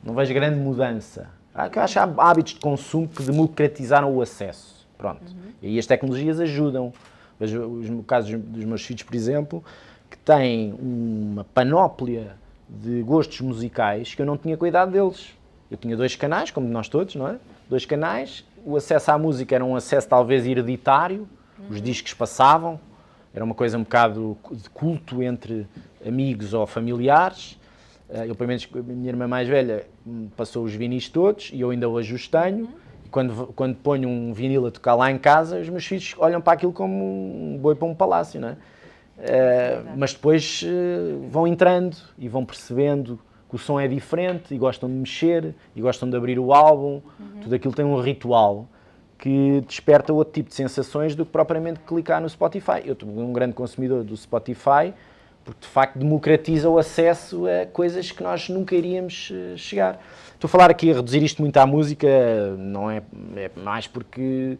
Speaker 2: Não vejo grande mudança. Eu acho que há hábitos de consumo que democratizaram o acesso. Pronto. E aí as tecnologias ajudam. Vejo o caso dos meus filhos, por exemplo, que têm uma panóplia de gostos musicais que eu não tinha cuidado deles. Eu tinha 2 canais, como nós todos, não é? 2 canais. O acesso à música era um acesso talvez hereditário. Os discos passavam. Era uma coisa um bocado de culto entre amigos ou familiares. Eu, pelo menos, a minha irmã mais velha passou os vinis todos e eu ainda hoje os tenho. Quando ponho um vinil a tocar lá em casa, os meus filhos olham para aquilo como um boi para um palácio, não é? Mas depois vão entrando e vão percebendo que o som é diferente e gostam de mexer e gostam de abrir o álbum. Tudo aquilo tem um ritual que desperta outro tipo de sensações do que propriamente clicar no Spotify. Eu sou um grande consumidor do Spotify porque, de facto, democratiza o acesso a coisas que nós nunca iríamos chegar. Estou a falar aqui a reduzir isto muito à música, não é mais porque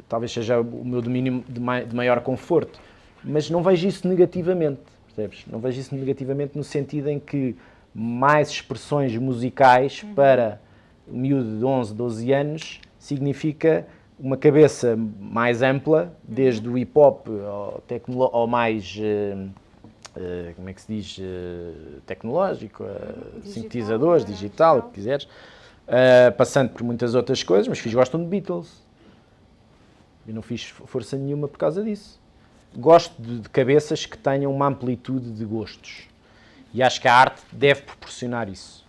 Speaker 2: talvez seja o meu domínio de maior conforto, mas não vejo isso negativamente, percebes? Não vejo isso negativamente no sentido em que mais expressões musicais para um miúdo de 11, 12 anos significa uma cabeça mais ampla, desde o hip-hop ao mais, como é que se diz, tecnológico, sintetizadores, digital, o que quiseres, passando por muitas outras coisas, mas gostam de Beatles. Eu não fiz força nenhuma por causa disso. Gosto de cabeças que tenham uma amplitude de gostos. E acho que a arte deve proporcionar isso.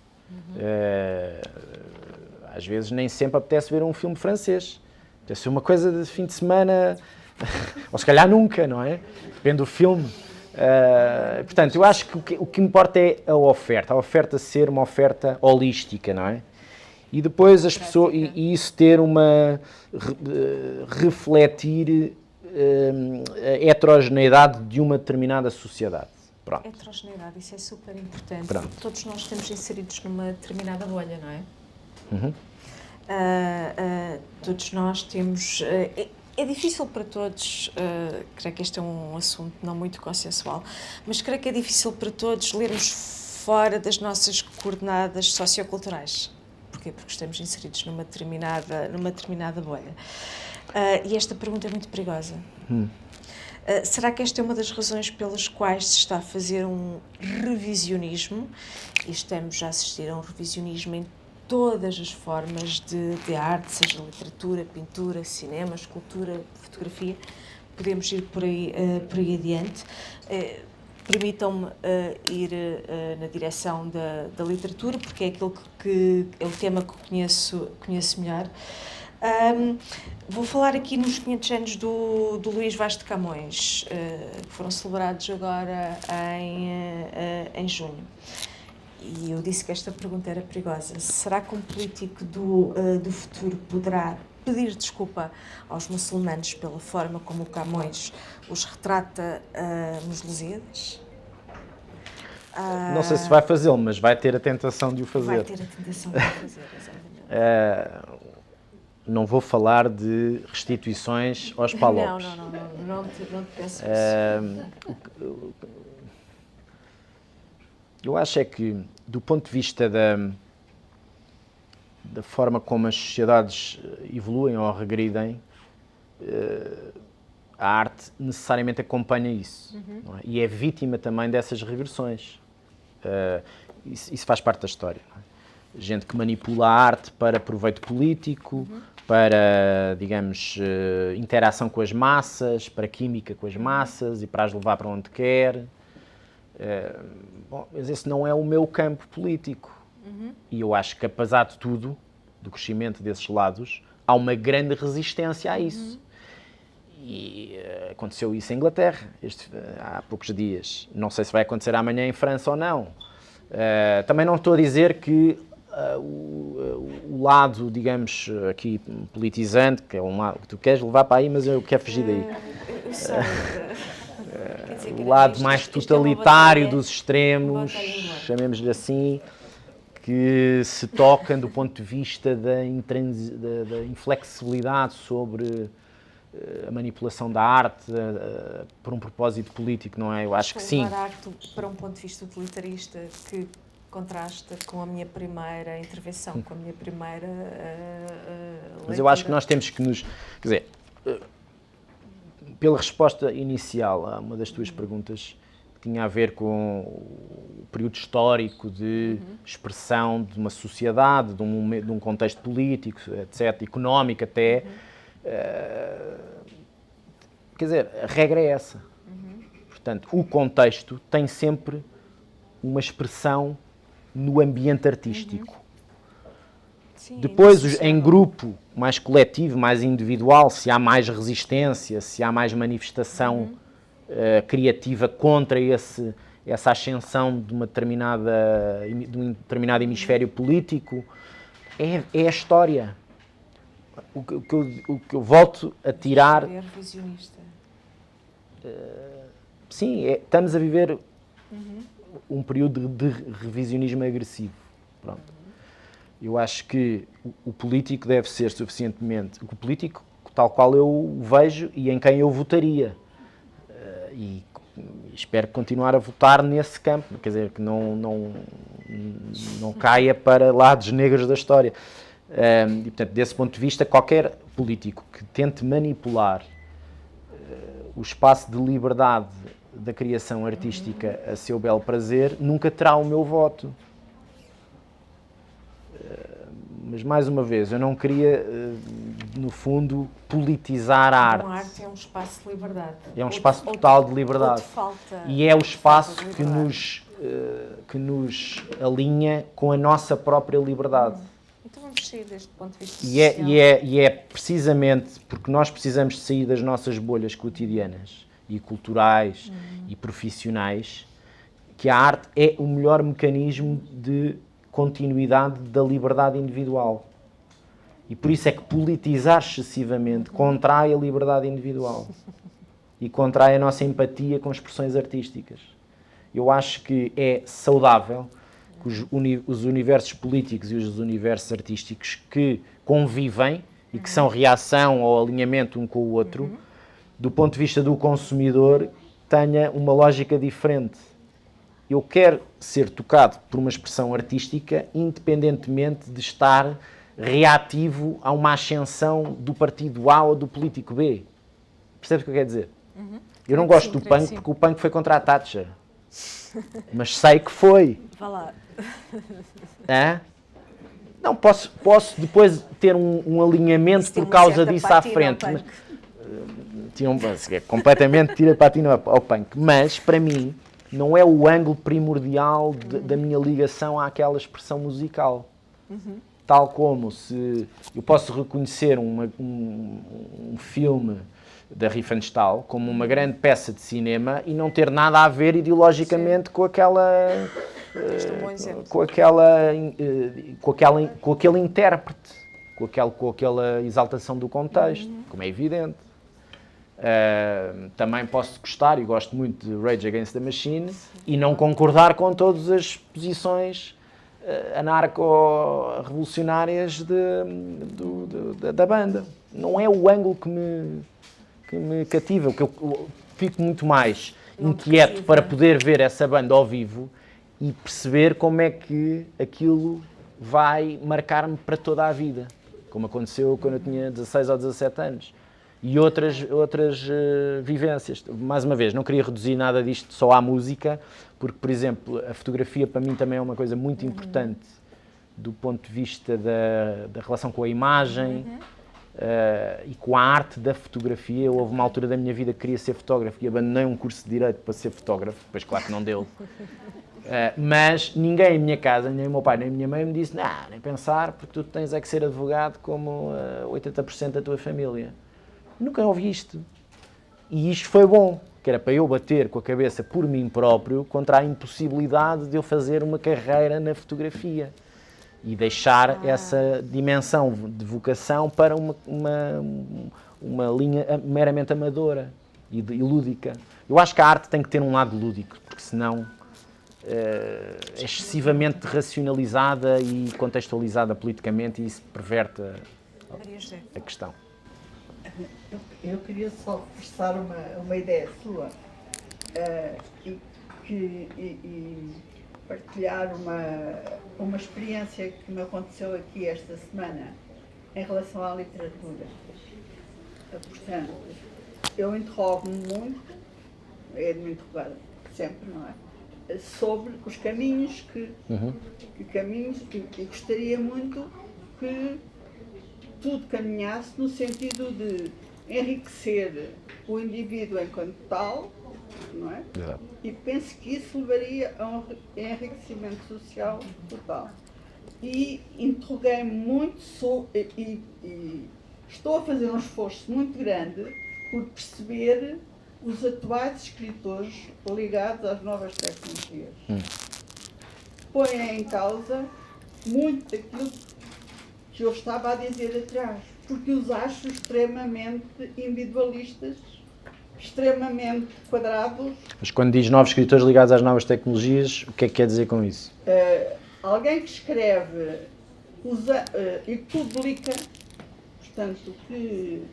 Speaker 2: Às vezes nem sempre apetece ver um filme francês. Apetece ser uma coisa de fim de semana, ou se calhar nunca, não é? Depende do filme. Portanto, eu acho que o que importa é a oferta ser uma oferta holística, não é? E depois as pessoas, e isso ter refletir a heterogeneidade de uma determinada sociedade. Pronto.
Speaker 1: Heterogeneidade, isso é super importante.
Speaker 2: Pronto.
Speaker 1: Todos nós estamos inseridos numa determinada bolha, não é? Todos nós temos... É difícil para todos, creio que este é um assunto não muito consensual, mas creio que é difícil para todos lermos fora das nossas coordenadas socioculturais. Porquê? Porque estamos inseridos numa determinada bolha. E esta pergunta é muito perigosa. Será que esta é uma das razões pelas quais se está a fazer um revisionismo? E estamos a assistir a um revisionismo em todas as formas de arte, seja literatura, pintura, cinema, escultura, fotografia. Podemos ir por aí adiante. Permitam-me ir na direção da literatura, porque é aquilo que é o tema que conheço melhor. Vou falar aqui nos 500 anos do Luís Vaz de Camões, que foram celebrados agora em junho. E eu disse que esta pergunta era perigosa. Será que um político do futuro poderá pedir desculpa aos muçulmanos pela forma como o Camões os retrata nos Lusíadas?
Speaker 2: Não sei se vai fazê-lo, mas vai ter a tentação de o fazer.
Speaker 1: Vai ter a tentação de o fazer, exatamente.
Speaker 2: Não vou falar de restituições aos palopes.
Speaker 1: Não te peço isso.
Speaker 2: Eu acho é que, do ponto de vista da forma como as sociedades evoluem ou regridem, a arte necessariamente acompanha isso. Não é? E é vítima também dessas regressões. Isso faz parte da história. Não é? Gente que manipula a arte para proveito político, para, digamos, interação com as massas, para química com as massas e para as levar para onde quer. Bom, mas esse não é o meu campo político. E eu acho que, apesar de tudo, do crescimento desses lados, há uma grande resistência a isso. E aconteceu isso em Inglaterra há poucos dias. Não sei se vai acontecer amanhã em França ou não. Também não estou a dizer que o lado, digamos, aqui politizante, que é um lado que tu queres levar para aí, mas eu quero fugir daí.
Speaker 1: Eu sei.
Speaker 2: O lado mais totalitário dos extremos, chamemos-lhe assim, que se tocam do ponto de vista da inflexibilidade sobre a manipulação da arte por um propósito político, não é? Eu acho que sim.
Speaker 1: Levar a arte para um ponto de vista utilitarista que contrasta com a minha primeira intervenção, com a minha primeira leitura.
Speaker 2: Mas eu acho que nós temos que nos... Quer dizer, pela resposta inicial a uma das tuas perguntas, que tinha a ver com o período histórico de expressão de uma sociedade, de um contexto político, etc., económico até, quer dizer, a regra é essa. Portanto, o contexto tem sempre uma expressão no ambiente artístico.
Speaker 1: Sim,
Speaker 2: Depois,
Speaker 1: indissociável.
Speaker 2: em grupo, mais coletivo, mais individual, se há mais resistência, se há mais manifestação criativa contra essa ascensão de um determinado hemisfério político, é a história. O que eu volto a tirar...
Speaker 1: É revisionista.
Speaker 2: Sim, estamos a viver um período de revisionismo agressivo. Pronto. Eu acho que o político deve ser suficientemente... O político, tal qual eu o vejo e em quem eu votaria. E espero continuar a votar nesse campo. Quer dizer, que não caia para lados negros da história. E, portanto, desse ponto de vista, qualquer político que tente manipular o espaço de liberdade da criação artística a seu belo prazer, nunca terá o meu voto. Mas, mais uma vez, eu não queria, no fundo, politizar a
Speaker 1: Então, a
Speaker 2: arte.
Speaker 1: arte é um espaço de liberdade.
Speaker 2: É um espaço total de liberdade. E é o espaço que nos alinha com a nossa própria liberdade.
Speaker 1: Então vamos sair deste ponto de vista
Speaker 2: E
Speaker 1: social.
Speaker 2: é precisamente porque nós precisamos de sair das nossas bolhas cotidianas e culturais e profissionais que a arte é o melhor mecanismo de continuidade da liberdade individual. E por isso é que politizar excessivamente contrai a liberdade individual e contrai a nossa empatia com expressões artísticas. Eu acho que é saudável que os universos políticos e os universos artísticos que convivem e que são reação ou alinhamento um com o outro, do ponto de vista do consumidor, tenha uma lógica diferente. Eu quero ser tocado por uma expressão artística independentemente de estar reativo a uma ascensão do partido A ou do político B. Percebes o que eu quero dizer? Eu não gosto do punk porque o punk foi contra a Thatcher. Mas sei que foi.
Speaker 4: Vá lá.
Speaker 2: Hã? Não, posso depois ter um alinhamento
Speaker 1: Isso tem
Speaker 2: por
Speaker 1: uma
Speaker 2: causa
Speaker 1: certa
Speaker 2: disso à
Speaker 1: patina ao
Speaker 2: frente.
Speaker 1: punk.
Speaker 2: Completamente tira patina ao punk. Mas, para mim, não é o ângulo primordial da minha ligação àquela expressão musical. Tal como se eu posso reconhecer um filme da Riefenstahl como uma grande peça de cinema e não ter nada a ver ideologicamente com aquela...
Speaker 1: Isto é um bom exemplo.
Speaker 2: com aquele intérprete, com aquela exaltação do contexto, como é evidente. Também posso gostar, e gosto muito de Rage Against the Machine, e não concordar com todas as posições anarco-revolucionárias da banda. Não é o ângulo que me cativa, que eu fico muito mais inquieto para poder ver essa banda ao vivo e perceber como é que aquilo vai marcar-me para toda a vida, como aconteceu quando eu tinha 16 ou 17 anos. E outras vivências. Mais uma vez, não queria reduzir nada disto só à música, porque, por exemplo, a fotografia para mim também é uma coisa muito importante do ponto de vista da relação com a imagem e com a arte da fotografia. Houve uma altura da minha vida que queria ser fotógrafo e abandonei um curso de Direito para ser fotógrafo, depois claro que não deu. Mas ninguém em minha casa, nem o meu pai nem a minha mãe me disse nem pensar, porque tu tens é que ser advogado como 80% da tua família. Nunca ouvi isto. E isto foi bom, que era para eu bater com a cabeça por mim próprio contra a impossibilidade de eu fazer uma carreira na fotografia e deixar essa dimensão de vocação para uma linha meramente amadora e lúdica. Eu acho que a arte tem que ter um lado lúdico, porque senão é excessivamente racionalizada e contextualizada politicamente e isso perverte a questão.
Speaker 5: Eu queria só reforçar uma ideia sua e partilhar uma experiência que me aconteceu aqui esta semana em relação à literatura. Portanto, eu interrogo-me muito, é de me interrogar sempre, não é? Sobre os caminhos que gostaria muito que tudo caminhasse no sentido de enriquecer o indivíduo enquanto tal não é?
Speaker 2: Exato.
Speaker 5: E penso que isso levaria a um enriquecimento social total. E interroguei-me muito e estou a fazer um esforço muito grande por perceber os atuais escritores ligados às novas tecnologias. Põem em causa muito daquilo que eu estava a dizer atrás, porque os acho extremamente individualistas, extremamente quadrados.
Speaker 2: Mas quando diz novos escritores ligados às novas tecnologias, o que é que quer dizer com isso?
Speaker 5: Alguém que escreve e publica, portanto, que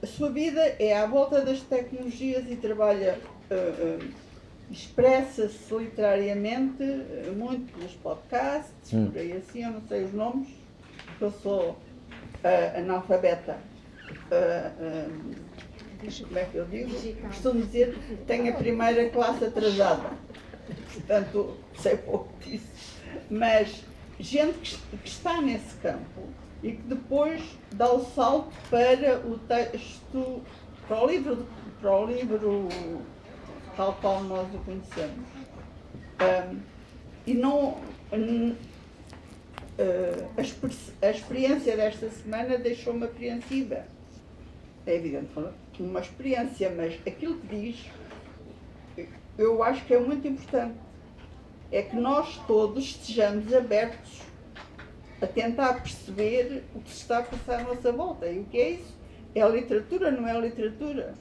Speaker 5: a sua vida é à volta das tecnologias e trabalha, expressa-se literariamente muito nos podcasts, por aí assim, eu não sei os nomes, eu sou analfabeta. Como é que eu digo? Costumo dizer que tenho a primeira classe atrasada. Portanto, sei pouco disso. Mas gente que está nesse campo e que depois dá o salto para o texto, para o livro tal qual nós o conhecemos. E não... a experiência desta semana deixou-me apreensiva. É evidente, uma experiência, mas aquilo que diz, eu acho que é muito importante. É que nós todos estejamos abertos a tentar perceber o que se está a passar à nossa volta. E o que é isso? É a literatura, não é a literatura?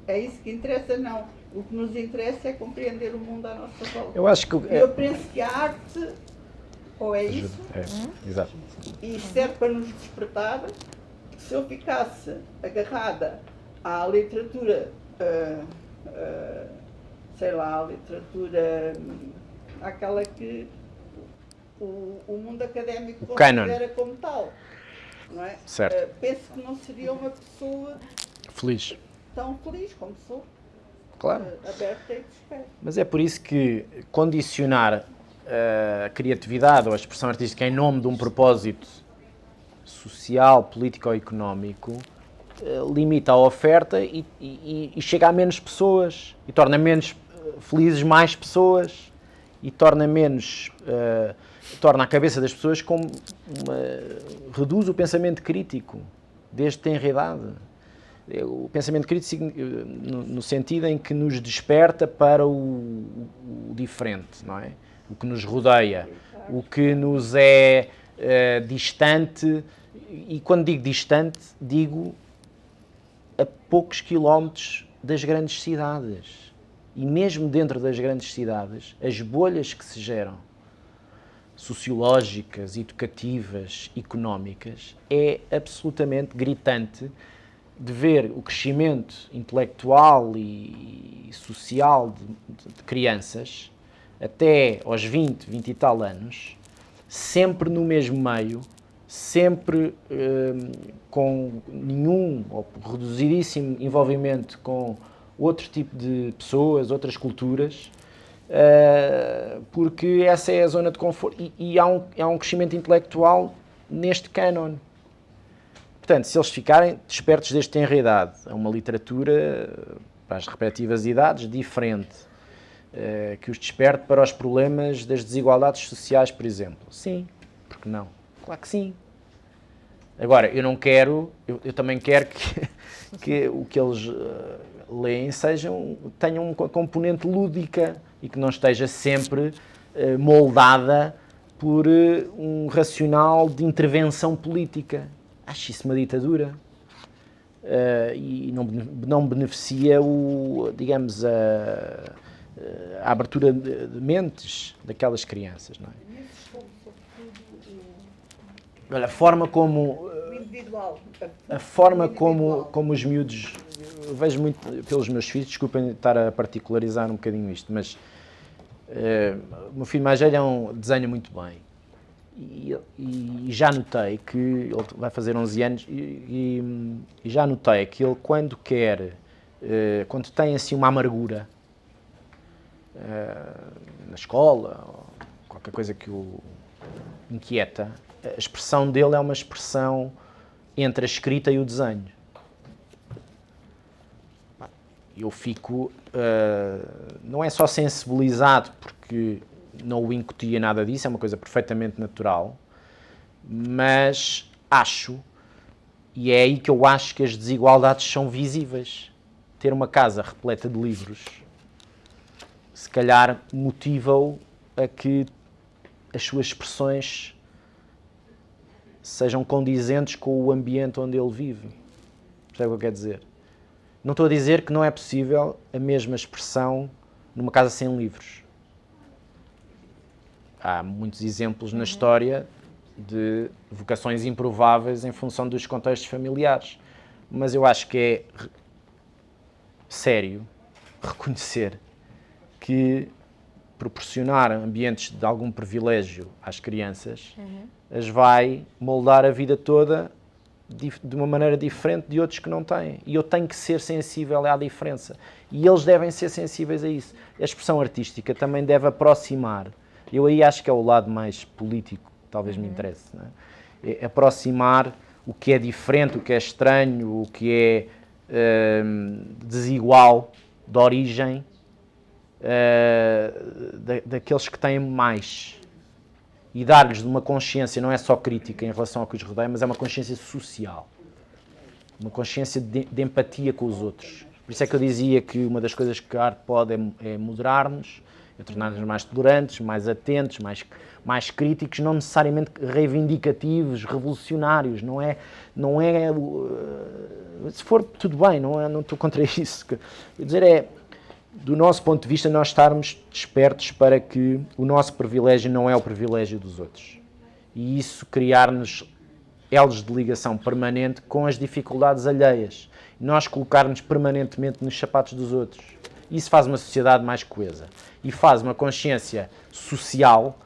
Speaker 5: É isso que interessa, não. O que nos interessa é compreender o mundo à nossa volta.
Speaker 2: Eu acho que...
Speaker 5: Eu penso que a arte, ou é isso,
Speaker 2: Exato.
Speaker 5: e serve para nos despertar. Se eu ficasse agarrada à literatura, sei lá, à literatura, aquela que o mundo académico considera como tal, não é?
Speaker 2: Certo.
Speaker 5: Penso que não seria uma pessoa
Speaker 2: Feliz.
Speaker 5: tão feliz como sou,
Speaker 2: Claro.
Speaker 5: aberta e desperta.
Speaker 2: Mas é por isso que condicionar a criatividade ou a expressão artística em nome de um propósito social, político ou económico limita a oferta e chega a menos pessoas e torna menos felizes mais pessoas e torna torna a cabeça das pessoas como reduz o pensamento crítico desde tenra idade. O pensamento crítico no sentido em que nos desperta para o diferente, não é? O que nos rodeia, o que nos é distante, e quando digo distante, digo a poucos quilómetros das grandes cidades. E mesmo dentro das grandes cidades, as bolhas que se geram, sociológicas, educativas, económicas, é absolutamente gritante de ver o crescimento intelectual e social de crianças até aos 20, 20 e tal anos, sempre no mesmo meio, sempre com nenhum ou reduzidíssimo envolvimento com outro tipo de pessoas, outras culturas, porque essa é a zona de conforto e há um crescimento intelectual neste cânon. Portanto, se eles ficarem despertos desde tenra idade a uma literatura para as respectivas idades diferente, que os desperte para os problemas das desigualdades sociais, por exemplo. Sim, porque não? Claro que sim. Agora, eu também quero que o que eles leem tenha uma componente lúdica e que não esteja sempre moldada por um racional de intervenção política. Acho isso uma ditadura. E não beneficia digamos, a abertura de mentes daquelas crianças, não é? Olha, a forma como os miúdos, eu vejo muito pelos meus filhos, desculpem estar a particularizar um bocadinho isto, mas o meu filho mais velho desenha muito bem e já notei que ele vai fazer 11 anos e já notei que ele quando tem assim uma amargura na escola, ou qualquer coisa que o inquieta, a expressão dele é uma expressão entre a escrita e o desenho. eu fico, não é só sensibilizado, porque não o incutia nada disso, é uma coisa perfeitamente natural, mas acho, e é aí que eu acho que as desigualdades são visíveis. Ter uma casa repleta de livros, se calhar motiva-o a que as suas expressões sejam condizentes com o ambiente onde ele vive. Percebe o que eu quero dizer? Não estou a dizer que não é possível a mesma expressão numa casa sem livros. Há muitos exemplos na história de vocações improváveis em função dos contextos familiares. Mas eu acho que é sério reconhecer que proporcionar ambientes de algum privilégio às crianças as vai moldar a vida toda de uma maneira diferente de outros que não têm. E eu tenho que ser sensível à diferença. E eles devem ser sensíveis a isso. A expressão artística também deve aproximar. Eu aí acho que é o lado mais político, talvez me interesse. Não é? É aproximar o que é diferente, o que é estranho, o que é desigual de origem daqueles que têm mais. E dar-lhes uma consciência, não é só crítica em relação ao que os rodeia, mas é uma consciência social. Uma consciência de empatia com os outros. Por isso é que eu dizia que uma das coisas que a arte pode é moderar-nos, é tornar-nos mais tolerantes, mais atentos, mais críticos, não necessariamente reivindicativos, revolucionários. Não é se for, tudo bem, não estou contra isso. Quer dizer, é, do nosso ponto de vista, nós estarmos despertos para que o nosso privilégio não é o privilégio dos outros. E isso criar-nos elos de ligação permanente com as dificuldades alheias. Nós colocar-nos permanentemente nos sapatos dos outros. Isso faz uma sociedade mais coesa. E faz uma consciência social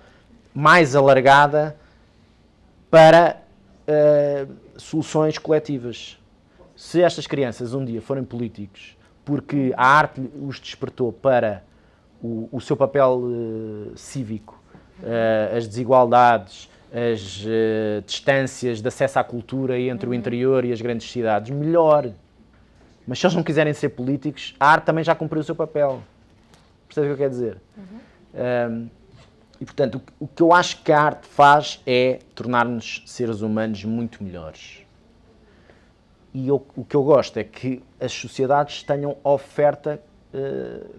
Speaker 2: mais alargada para soluções coletivas. Se estas crianças um dia forem políticos, porque a arte os despertou para o seu papel cívico, as desigualdades, as distâncias de acesso à cultura entre o interior e as grandes cidades, melhor. Mas se eles não quiserem ser políticos, a arte também já cumpriu o seu papel. Percebe o que eu quero dizer? E, portanto, o que eu acho que a arte faz é tornar-nos seres humanos muito melhores. E o que eu gosto é que as sociedades tenham oferta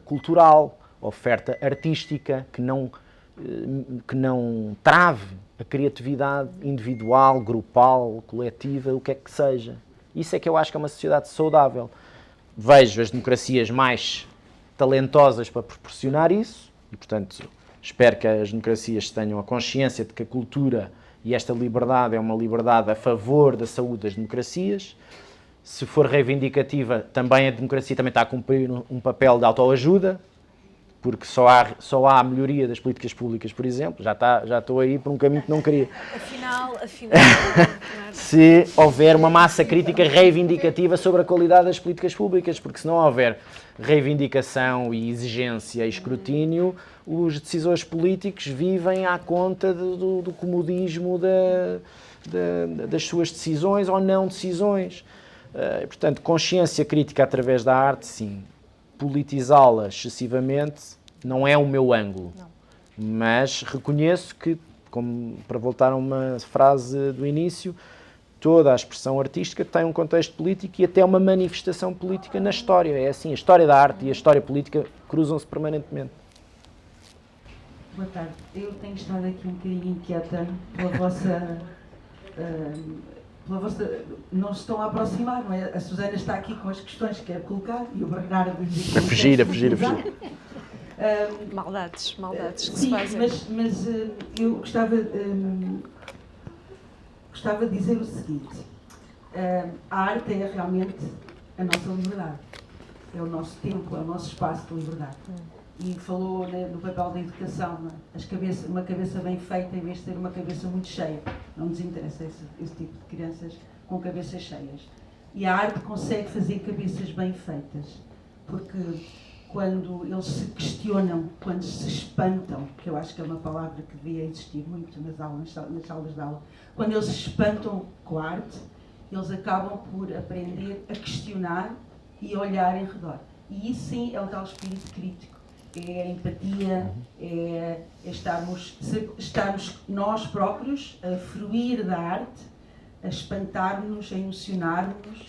Speaker 2: cultural, oferta artística, que não trave a criatividade individual, grupal, coletiva, o que é que seja. Isso é que eu acho que é uma sociedade saudável. Vejo as democracias mais talentosas para proporcionar isso e, portanto, espero que as democracias tenham a consciência de que a cultura e esta liberdade é uma liberdade a favor da saúde das democracias. Se for reivindicativa, também a democracia também está a cumprir um papel de autoajuda, porque só há a melhoria das políticas públicas, por exemplo. Já estou aí por um caminho que não queria.
Speaker 4: Afinal.
Speaker 2: Se houver uma massa crítica reivindicativa sobre a qualidade das políticas públicas, porque se não houver reivindicação e exigência e escrutínio, os decisores políticos vivem à conta do comodismo das suas decisões ou não decisões. Portanto, consciência crítica através da arte, sim. Politizá-la excessivamente não é o meu ângulo. Não. Mas reconheço que, como para voltar a uma frase do início, toda a expressão artística tem um contexto político e até uma manifestação política na história. É assim, a história da arte e a história política cruzam-se permanentemente.
Speaker 6: Boa tarde. Eu tenho estado aqui um bocadinho inquieta pela vossa... não se estão a aproximar, não é? A Susana está aqui com as questões que quer colocar e o Bernardo...
Speaker 2: A fugir.
Speaker 4: Maldades que
Speaker 6: sim,
Speaker 4: se fazem.
Speaker 6: Mas eu gostava de dizer o seguinte. A arte é realmente a nossa liberdade. É o nosso tempo, é o nosso espaço de liberdade. E falou, né, no papel da educação, né? Uma cabeça bem feita em vez de ter uma cabeça muito cheia. Não nos interessa esse tipo de crianças com cabeças cheias. E a arte consegue fazer cabeças bem feitas, porque quando eles se questionam, quando se espantam, que eu acho que é uma palavra que devia existir muito nas salas de aula, quando eles se espantam com a arte, eles acabam por aprender a questionar e olhar em redor. E isso sim é o tal espírito crítico, é a empatia, é estarmos nós próprios a fruir da arte, a espantar-nos, a emocionar-nos,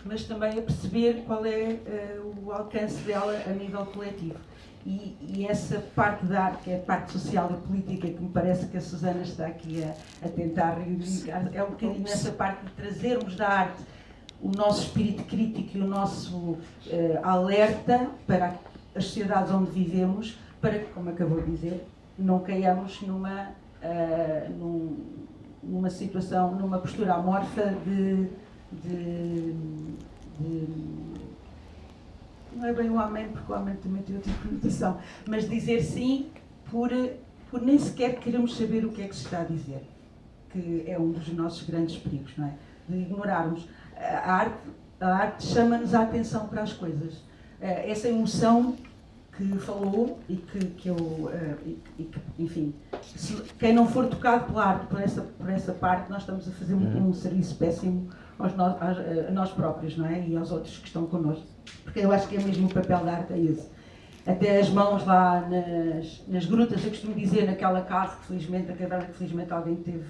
Speaker 6: mas também a perceber qual é o alcance dela a nível coletivo. E essa parte da arte, que é a parte social e política, que me parece que a Susana está aqui a tentar reivindicar, é um bocadinho essa parte de trazermos da arte o nosso espírito crítico e o nosso alerta para as sociedades onde vivemos, para que, como acabou de dizer, não caiamos numa situação, numa postura amorfa de não é bem o amém, porque o amém também tem outra conotação, mas dizer sim por nem sequer queremos saber o que é que se está a dizer, que é um dos nossos grandes perigos, não é? De ignorarmos. A arte chama-nos a atenção para as coisas. Essa emoção que falou e que enfim, quem não for tocado pela arte, por essa parte, nós estamos a fazer um serviço péssimo a nós próprios, não é? E aos outros que estão connosco. Porque eu acho que é mesmo o papel da arte é esse. Até as mãos lá nas grutas, eu costumo dizer naquela casa, que felizmente, a caverna que felizmente alguém teve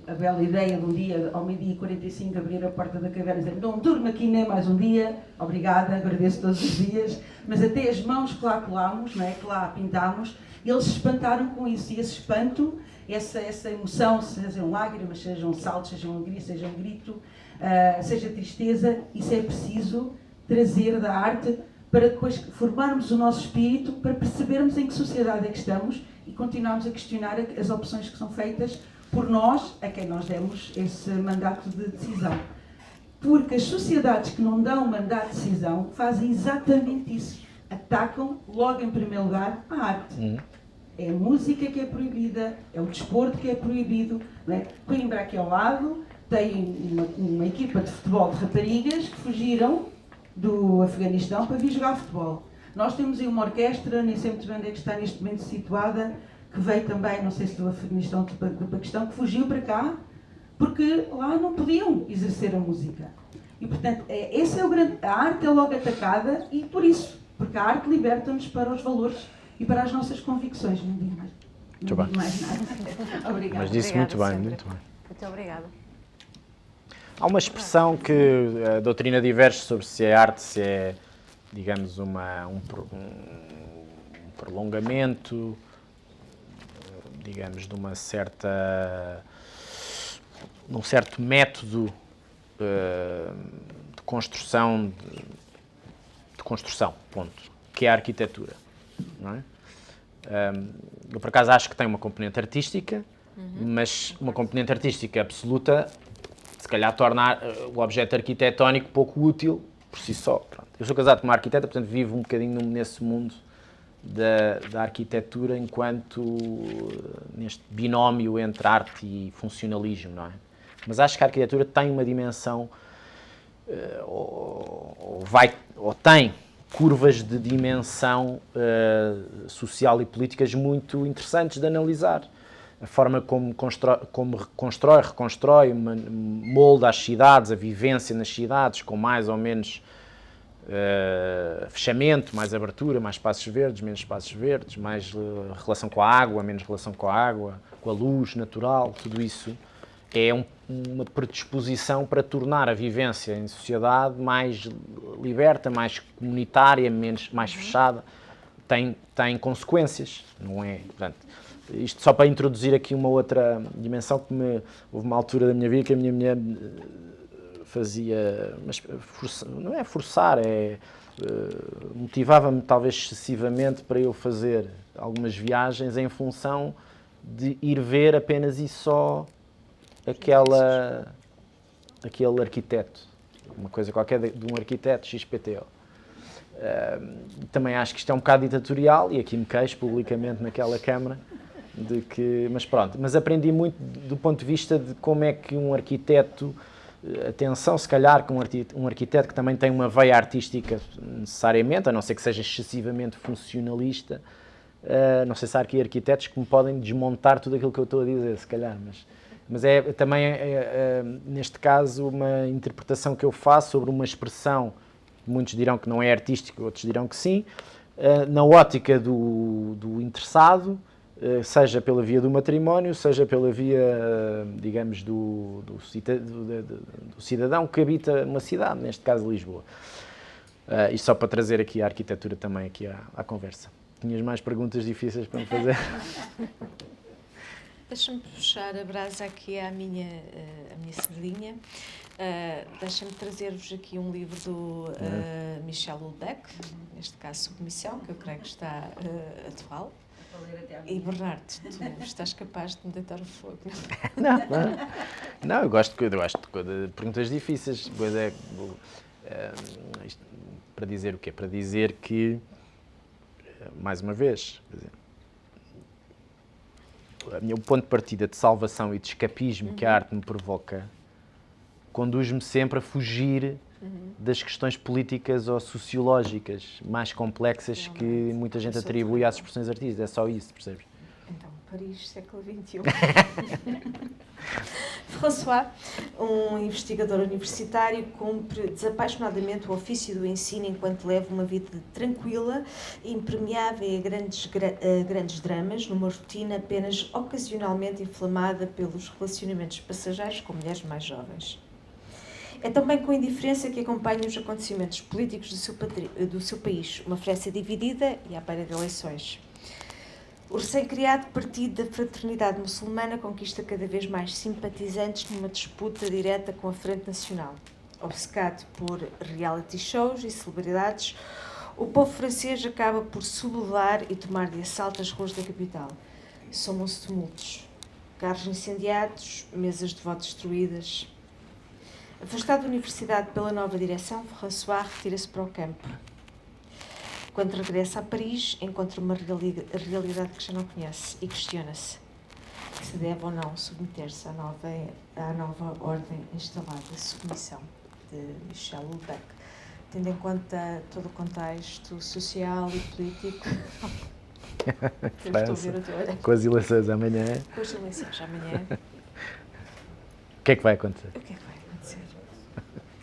Speaker 6: a bela ideia de um dia, ao meio-dia e 45, abrir a porta da caverna e dizer: não durmo aqui nem mais um dia, obrigada, agradeço todos os dias, mas até as mãos que lá colámos, não é? Que lá pintámos, eles se espantaram com isso, e esse espanto, essa emoção, sejam lágrimas, sejam saltos, sejam alegria, seja um grito, seja tristeza, isso é preciso trazer da arte para depois formarmos o nosso espírito, para percebermos em que sociedade é que estamos e continuarmos a questionar as opções que são feitas por nós, a quem nós demos esse mandato de decisão. Porque as sociedades que não dão mandato de decisão fazem exatamente isso. Atacam, logo em primeiro lugar, a arte. É a música que é proibida, é o desporto que é proibido. Não é? Coimbra, aqui ao lado, tem uma equipa de futebol de raparigas que fugiram do Afeganistão para vir jogar futebol. Nós temos aí uma orquestra, nem sei muito bem onde é que está neste momento situada, que veio também, não sei se do Afeganistão ou do Paquistão, que fugiu para cá porque lá não podiam exercer a música. E, portanto, esse é o grande... A arte é logo atacada e por isso, porque a arte liberta-nos para os valores e para as nossas convicções. Não digo mais nada. Obrigada.
Speaker 2: Mas disse muito bem, muito bem.
Speaker 4: Muito obrigada.
Speaker 2: Há uma expressão que a doutrina diverge sobre se é arte, se é, digamos, um prolongamento, digamos, de um certo método de construção, ponto, que é a arquitetura, não é? Eu, por acaso, acho que tem uma componente artística, mas uma componente artística absoluta, se calhar torna o objeto arquitetónico pouco útil por si só. Pronto. Eu sou casado com uma arquiteta, portanto vivo um bocadinho nesse mundo da arquitetura enquanto neste binómio entre arte e funcionalismo, não é? Mas acho que a arquitetura tem uma dimensão, ou tem curvas de dimensão social e políticas muito interessantes de analisar. A forma como reconstrói, molda as cidades, a vivência nas cidades, com mais ou menos fechamento, mais abertura, mais espaços verdes, menos espaços verdes, mais relação com a água, menos relação com a água, com a luz natural, tudo isso é uma predisposição para tornar a vivência em sociedade mais liberta, mais comunitária, mais fechada. Tem consequências, não é? Portanto, isto só para introduzir aqui uma outra dimensão que houve uma altura da minha vida que a minha mulher fazia, mas não é forçar, motivava-me talvez excessivamente para eu fazer algumas viagens em função de ir ver apenas e só aquele arquiteto, uma coisa qualquer de um arquiteto XPTO. Também acho que isto é um bocado ditatorial e aqui me queixo publicamente naquela Câmara, mas aprendi muito do ponto de vista de como é que um arquiteto, atenção, se calhar que um arquiteto que também tem uma veia artística necessariamente, a não ser que seja excessivamente funcionalista, não sei se há aqui arquitetos que me podem desmontar tudo aquilo que eu estou a dizer, se calhar, mas também neste caso uma interpretação que eu faço sobre uma expressão muitos dirão que não é artístico, outros dirão que sim, na ótica do interessado, seja pela via do matrimónio, seja pela via, digamos, do cidadão que habita uma cidade, neste caso Lisboa. E só para trazer aqui a arquitetura também aqui à conversa. Tinhas mais perguntas difíceis para me fazer?
Speaker 1: Deixa-me puxar a brasa aqui à minha sardinha. Deixa-me trazer-vos aqui um livro do Michel Houellebecq, neste caso Submissão, que eu creio que está atual. E Bernardo, tu estás capaz de me deitar o fogo?
Speaker 2: Não, eu gosto de perguntas difíceis. Pois é, isto, para dizer o quê? Para dizer que, mais uma vez, o ponto de partida de salvação e de escapismo que a arte me provoca conduz-me sempre a fugir das questões políticas ou sociológicas mais complexas que muita gente atribui às expressões artísticas. É só isso, percebes?
Speaker 1: Então, Paris, século XXI. François, um investigador universitário, cumpre desapaixonadamente o ofício do ensino enquanto leva uma vida tranquila, impermeável a grandes dramas, numa rotina apenas ocasionalmente inflamada pelos relacionamentos passageiros com mulheres mais jovens. É também com indiferença que acompanha os acontecimentos políticos do seu país, uma França dividida e à beira de eleições. O recém-criado Partido da Fraternidade Muçulmana conquista cada vez mais simpatizantes numa disputa direta com a Frente Nacional. Obcecado por reality shows e celebridades, o povo francês acaba por sublevar e tomar de assalto as ruas da capital. Somam-se tumultos, carros incendiados, mesas de voto destruídas. Afastado da universidade pela nova direção, François retira-se para o campo. Quando regressa a Paris, encontra uma realidade que já não conhece e questiona-se se deve ou não submeter-se à nova ordem instalada, submissão, de Michel Houellebecq, tendo em conta todo o contexto social e político. Eu estou a ver o teu olhar.
Speaker 2: Com as eleições amanhã.
Speaker 1: Com as eleições amanhã.
Speaker 2: O que é que vai acontecer?
Speaker 1: O que é que vai acontecer?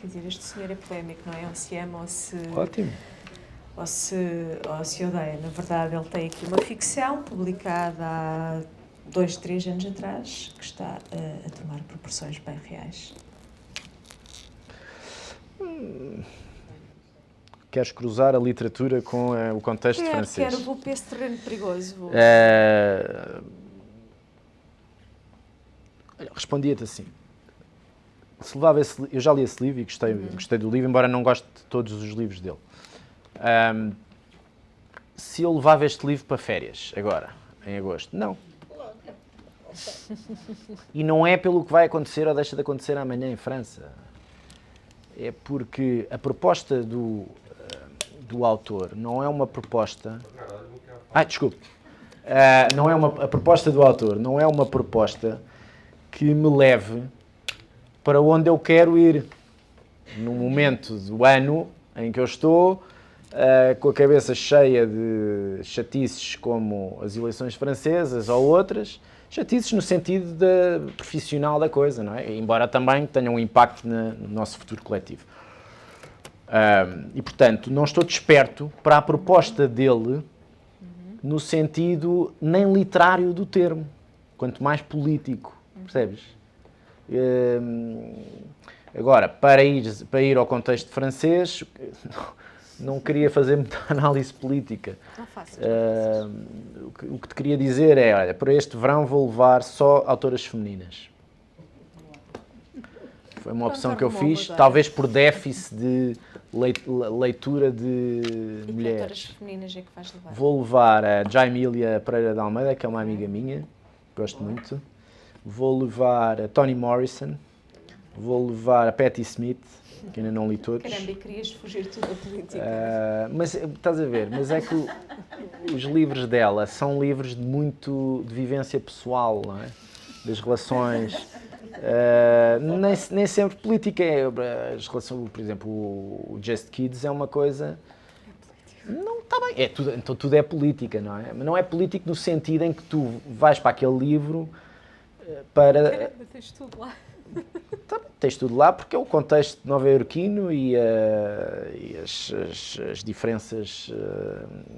Speaker 1: Quer dizer, este senhor é polémico, não é? Ou se ama ou se...
Speaker 2: Ótimo.
Speaker 1: Ou se odeia. Na verdade, ele tem aqui uma ficção publicada há 2, 3 anos atrás que está a tomar proporções bem reais.
Speaker 2: Queres cruzar a literatura com o contexto francês?
Speaker 1: Quero, vou para esse terreno perigoso.
Speaker 2: Respondia-te assim. Eu já li esse livro e gostei do livro, embora não goste de todos os livros dele. Se eu levava este livro para férias, agora, em agosto, não. E não é pelo que vai acontecer ou deixa de acontecer amanhã em França. É porque a proposta do autor não é uma proposta... desculpe. A proposta do autor não é uma proposta que me leve para onde eu quero ir. No momento do ano em que eu estou... com a cabeça cheia de chatices como as eleições francesas ou outras, chatices no sentido profissional da coisa, não é? Embora também tenham um impacto no nosso futuro coletivo. E, portanto, não estou desperto para a proposta dele no sentido nem literário do termo, quanto mais político, percebes? Agora, para ir ao contexto francês... Não queria fazer muita análise política.
Speaker 1: Não faço.
Speaker 2: O que te queria dizer é, olha, para este verão vou levar só autoras femininas. Foi uma opção que eu fiz, talvez por déficit de leitura de
Speaker 1: mulheres. E que autoras femininas é que vais levar?
Speaker 2: Vou levar a Jaimília Pereira de Almeida, que é uma amiga minha, gosto muito. Vou levar a Toni Morrison. Vou levar a Patti Smith, que ainda não li todos.
Speaker 1: Caramba, e querias fugir tudo da política.
Speaker 2: Mas estás a ver, mas é que os livros dela são livros de vivência pessoal, não é? Das relações. Nem sempre política. As relações, por exemplo, o Just Kids é uma coisa... Não, está bem. Então tudo é política, não é? Mas não é político no sentido em que tu vais para aquele livro para...
Speaker 1: Caramba, tens tudo lá.
Speaker 2: Tens tudo lá porque é o contexto nova-iorquino e as diferenças,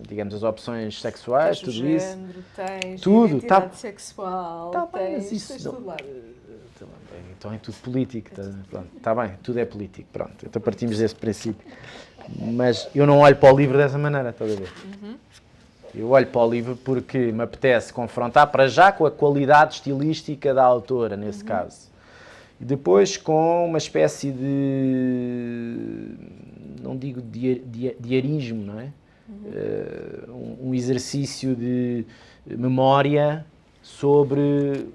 Speaker 2: digamos, as opções sexuais,
Speaker 4: Tens o
Speaker 2: tudo isso.
Speaker 4: género, tens
Speaker 2: Tudo,
Speaker 4: identidade
Speaker 2: tá-
Speaker 4: sexual,
Speaker 2: Tá bem, mas
Speaker 4: tens,
Speaker 2: isso
Speaker 4: tens
Speaker 2: não-
Speaker 4: tudo lá.
Speaker 2: Então é tudo político, está bem, tudo é político, pronto, então partimos desse princípio. Mas eu não olho para o livro dessa maneira, estás a ver? Eu olho para o livro porque me apetece confrontar, para já, com a qualidade estilística da autora, nesse caso. E depois com uma espécie de, não digo diarismo, não é? Um exercício de memória sobre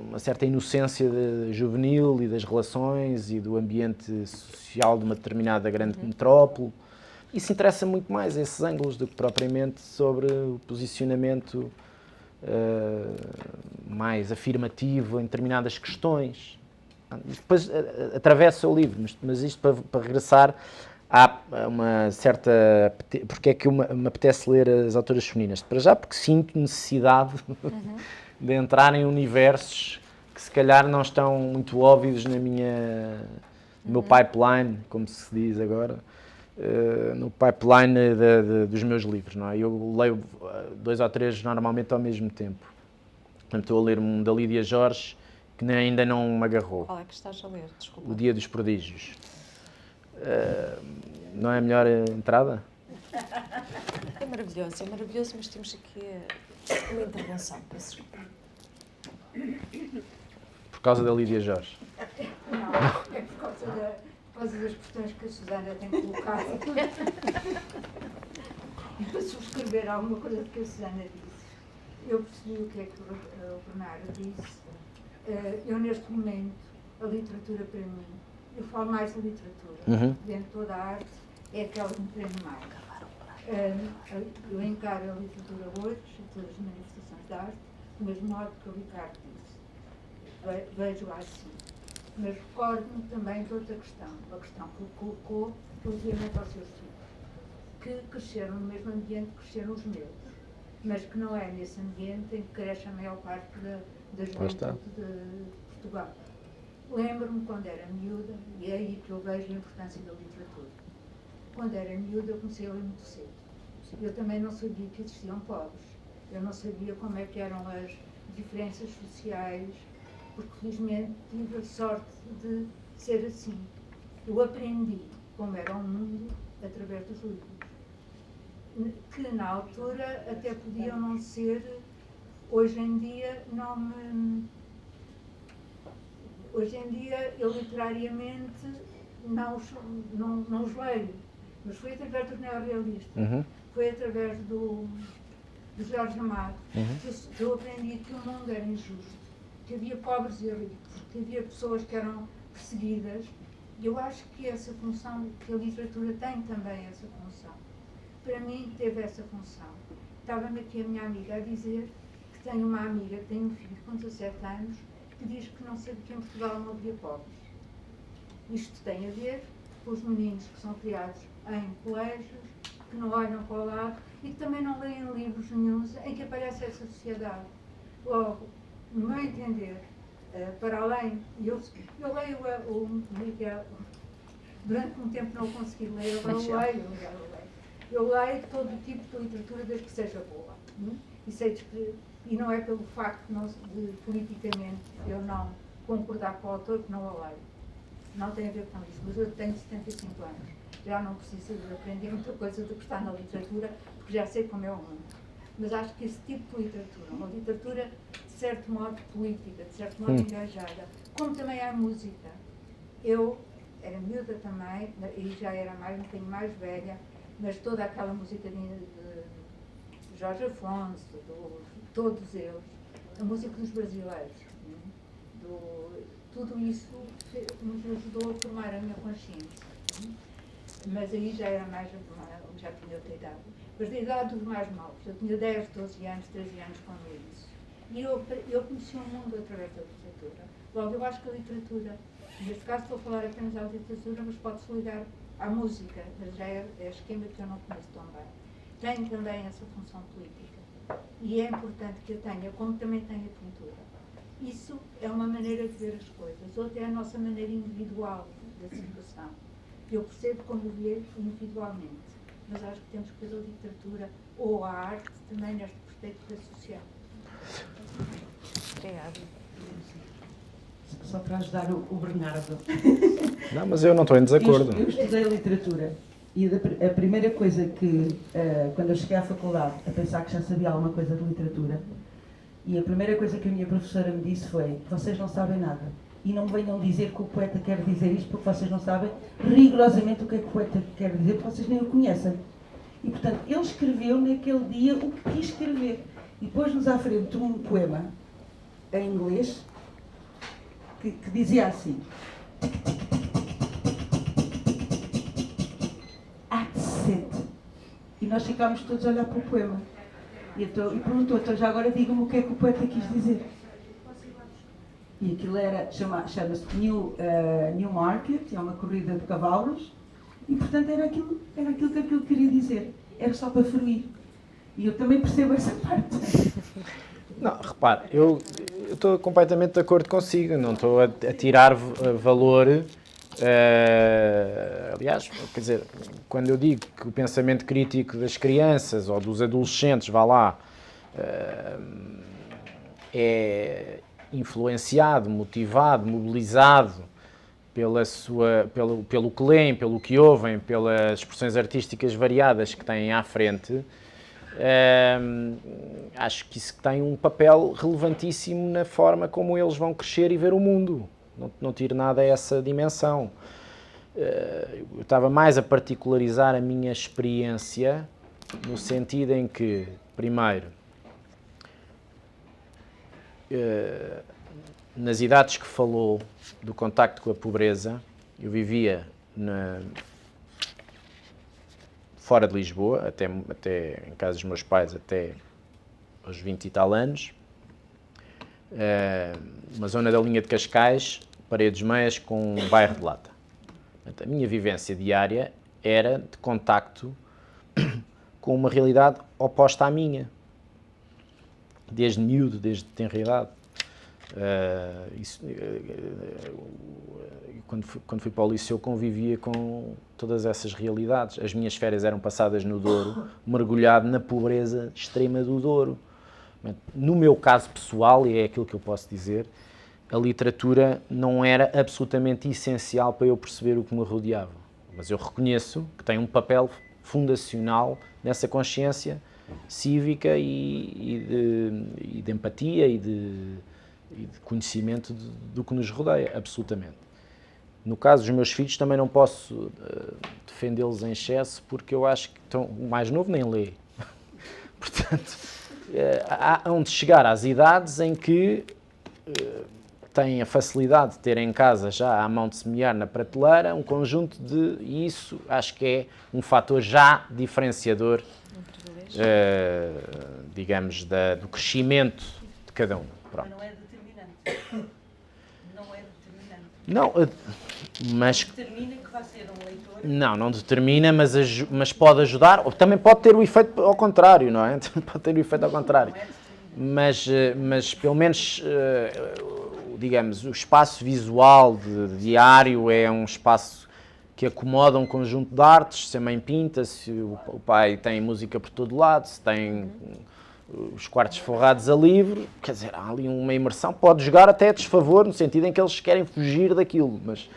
Speaker 2: uma certa inocência juvenil e das relações e do ambiente social de uma determinada grande metrópole. Isso interessa muito mais, esses ângulos, do que propriamente sobre o posicionamento mais afirmativo em determinadas questões. Depois atravessa o livro, mas isto para regressar há uma certa... Porque é que me apetece ler as autoras femininas? Para já porque sinto necessidade de entrar em universos que se calhar não estão muito óbvios no meu pipeline, como se diz agora, no pipeline dos meus livros, não é? Eu leio 2 ou 3 normalmente ao mesmo tempo. Portanto, estou a ler um da Lídia Jorge, que ainda não me agarrou.
Speaker 4: Qual é que estás a ler? Desculpa.
Speaker 2: O Dia dos Prodígios. Não é a melhor entrada?
Speaker 4: É maravilhoso, mas temos aqui uma intervenção. Peço desculpa.
Speaker 2: Por causa da Lídia Jorge.
Speaker 7: Não, é por causa das questões que a Susana tem colocado. E para subscrever alguma coisa que a Susana disse. Eu percebi o que é que o Bernardo disse. Eu, neste momento, a literatura para mim, eu falo mais de literatura, dentro de toda a arte, é aquela que me prende mais. Eu encaro a literatura hoje, todas as manifestações de arte, do mesmo modo que o Ricardo disse. Vejo-a assim. Mas recordo-me também de outra questão, a questão que ele colocou relativamente aos seus filhos, que cresceram no mesmo ambiente que cresceram os meus, mas que não é nesse ambiente em que cresce a maior parte da juventude de Portugal. Lembro-me quando era miúda, e é aí que eu vejo a importância da literatura. Quando era miúda eu comecei a ler muito cedo. Eu também não sabia que existiam pobres, eu não sabia como é que eram as diferenças sociais, porque felizmente tive a sorte de ser assim. Eu aprendi como era o mundo através dos livros, que na altura até podiam não ser, hoje em dia eu literariamente não os leio, mas foi através dos neorrealistas, foi através do Jorge Amado, que eu aprendi que o mundo era injusto, que havia pobres e ricos, que havia pessoas que eram perseguidas. E eu acho que essa função, que a literatura tem também essa função. Para mim teve essa função. Estava-me aqui a minha amiga a dizer que tem uma amiga que tem um filho com 17 anos que diz que não sabe que em Portugal não havia pobres. Isto tem a ver com os meninos que são criados em colégios, que não olham para o lado e que também não leem livros nenhuns em que aparece essa sociedade. Logo, no meu entender, para além, eu leio o Miguel, durante um tempo não consegui ler, agora leio. Eu leio todo tipo de literatura desde que seja boa. E sei e não é pelo facto de politicamente eu não concordar com o autor que não a leio. Não tem a ver com isso, mas eu tenho 75 anos. Já não preciso de aprender muita coisa do que está na literatura, porque já sei como é o mundo. Mas acho que esse tipo de literatura, uma literatura de certo modo política, de certo modo engajada, como também há música. Eu era miúda também, e já era um bocadinho mais velha, mas toda aquela música de Jorge Afonso, todos eles, a música dos brasileiros, tudo isso nos ajudou a formar a minha consciência. Mas aí já era mais, já tinha outra idade. Mas da idade dos mais novos, eu tinha 10, 12 anos, 13 anos quando li isso. E eu conheci o mundo através da literatura. Logo, eu acho que a literatura, neste caso estou a falar apenas da literatura, mas pode-se ligar à música, mas já é esquema que eu não conheço tão bem. Tem também essa função política. E é importante que eu tenha, como também tem a pintura. Isso é uma maneira de ver as coisas. Outra é a nossa maneira individual da situação. Eu percebo como vê individualmente, mas acho que temos que ver a literatura ou a arte também nesta perspectiva social.
Speaker 4: Obrigada.
Speaker 6: Só para ajudar o Bernardo.
Speaker 2: Não, mas eu não estou em desacordo.
Speaker 6: Eu estudei literatura e a primeira coisa que, quando eu cheguei à faculdade, a pensar que já sabia alguma coisa de literatura, e a primeira coisa que a minha professora me disse foi: vocês não sabem nada. E não me venham dizer que o poeta quer dizer isto, porque vocês não sabem rigorosamente o que é que o poeta quer dizer, porque vocês nem o conhecem. E, portanto, ele escreveu naquele dia o que quis escrever. E pôs-nos à frente um poema em inglês que dizia assim: accent. E nós ficámos todos a olhar para o poema. E perguntou: então já agora diga-me o que é que o poeta quis dizer. E aquilo chama-se New Market, é uma corrida de cavalos, e portanto era aquilo que aquilo queria dizer. Era só para fruir. E eu também percebo essa parte.
Speaker 2: Não, repare, eu estou completamente de acordo consigo, não estou a tirar valor. Aliás, quer dizer, quando eu digo que o pensamento crítico das crianças ou dos adolescentes, vá lá, é influenciado, motivado, mobilizado pelo que leem, pelo que ouvem, pelas expressões artísticas variadas que têm à frente, acho que isso tem um papel relevantíssimo na forma como eles vão crescer e ver o mundo. Não tiro nada a essa dimensão. Eu estava mais a particularizar a minha experiência no sentido em que, primeiro, nas idades que falou do contacto com a pobreza, eu vivia fora de Lisboa, até em casa dos meus pais, até aos 20 e tal anos, uma zona da linha de Cascais, Paredes Meias, com um bairro de Lata. Portanto, a minha vivência diária era de contacto com uma realidade oposta à minha, desde miúdo, desde tenra idade. Quando fui para o liceu, convivia com todas essas realidades. As minhas férias eram passadas no Douro, mergulhado na pobreza extrema do Douro. No meu caso pessoal, e é aquilo que eu posso dizer, a literatura não era absolutamente essencial para eu perceber o que me rodeava. Mas eu reconheço que tem um papel fundacional nessa consciência cívica e de empatia e de conhecimento do que nos rodeia, absolutamente. No caso dos meus filhos, também não posso defendê-los em excesso, porque eu acho que o mais novo nem lê. Portanto, hão de chegar às idades em que têm a facilidade de ter em casa já à mão de semear na prateleira um conjunto e isso acho que é um fator já diferenciador, digamos, do crescimento de cada um. Pronto.
Speaker 6: Mas não é determinante. Não é determinante.
Speaker 2: Não, mas...
Speaker 6: Determina que vai ser um leitor...
Speaker 2: Não determina, mas pode ajudar, ou também pode ter o efeito ao contrário, não é? Pode ter o efeito ao contrário. Mas pelo menos, digamos, o espaço visual diário é um espaço que acomoda um conjunto de artes, se a mãe pinta, se o pai tem música por todo lado, se tem os quartos forrados a livro, quer dizer, há ali uma imersão, pode jogar até a desfavor, no sentido em que eles querem fugir daquilo, mas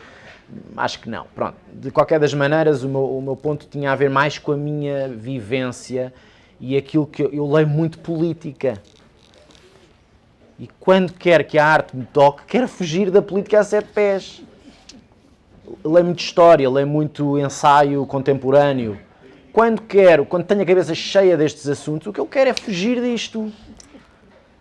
Speaker 2: acho que não. Pronto, de qualquer das maneiras, o meu ponto tinha a ver mais com a minha vivência e aquilo que eu leio muito política. E quando quer que a arte me toque, quero fugir da política a 7 pés. Leio muito história, leio muito ensaio contemporâneo. Quando tenho a cabeça cheia destes assuntos, o que eu quero é fugir disto.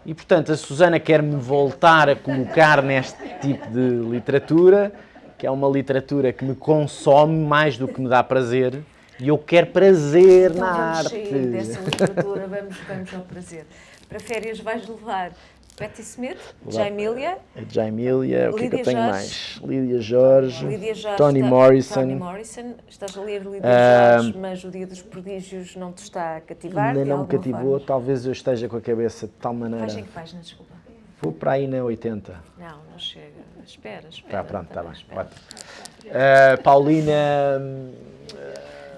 Speaker 2: E, portanto, a Susana quer-me voltar a colocar neste tipo de literatura, que é uma literatura que me consome mais do que me dá prazer, e eu quero prazer
Speaker 4: Então
Speaker 2: na
Speaker 4: vamos
Speaker 2: arte.
Speaker 4: sair dessa literatura, vamos ao prazer. Para férias vais levar Patti Smith, Jaimília,
Speaker 2: O que é que eu
Speaker 4: Lídia
Speaker 2: tenho
Speaker 4: Jorge.
Speaker 2: mais? Lídia Jorge,
Speaker 4: Lídia Jorge,
Speaker 2: Toni Morrison.
Speaker 4: Estás a ler Lídia Jorge, mas o Dia dos Prodígios não te está a cativar?
Speaker 2: Ainda
Speaker 4: de
Speaker 2: não me
Speaker 4: alguma
Speaker 2: cativou,
Speaker 4: forma?
Speaker 2: talvez eu esteja com a cabeça de tal maneira.
Speaker 4: Vais em que página, desculpa?
Speaker 2: Vou para aí na 80.
Speaker 4: Não chega. Espera.
Speaker 2: Tá, pronto, tá bem.
Speaker 4: espera.
Speaker 2: Ótimo. Paulina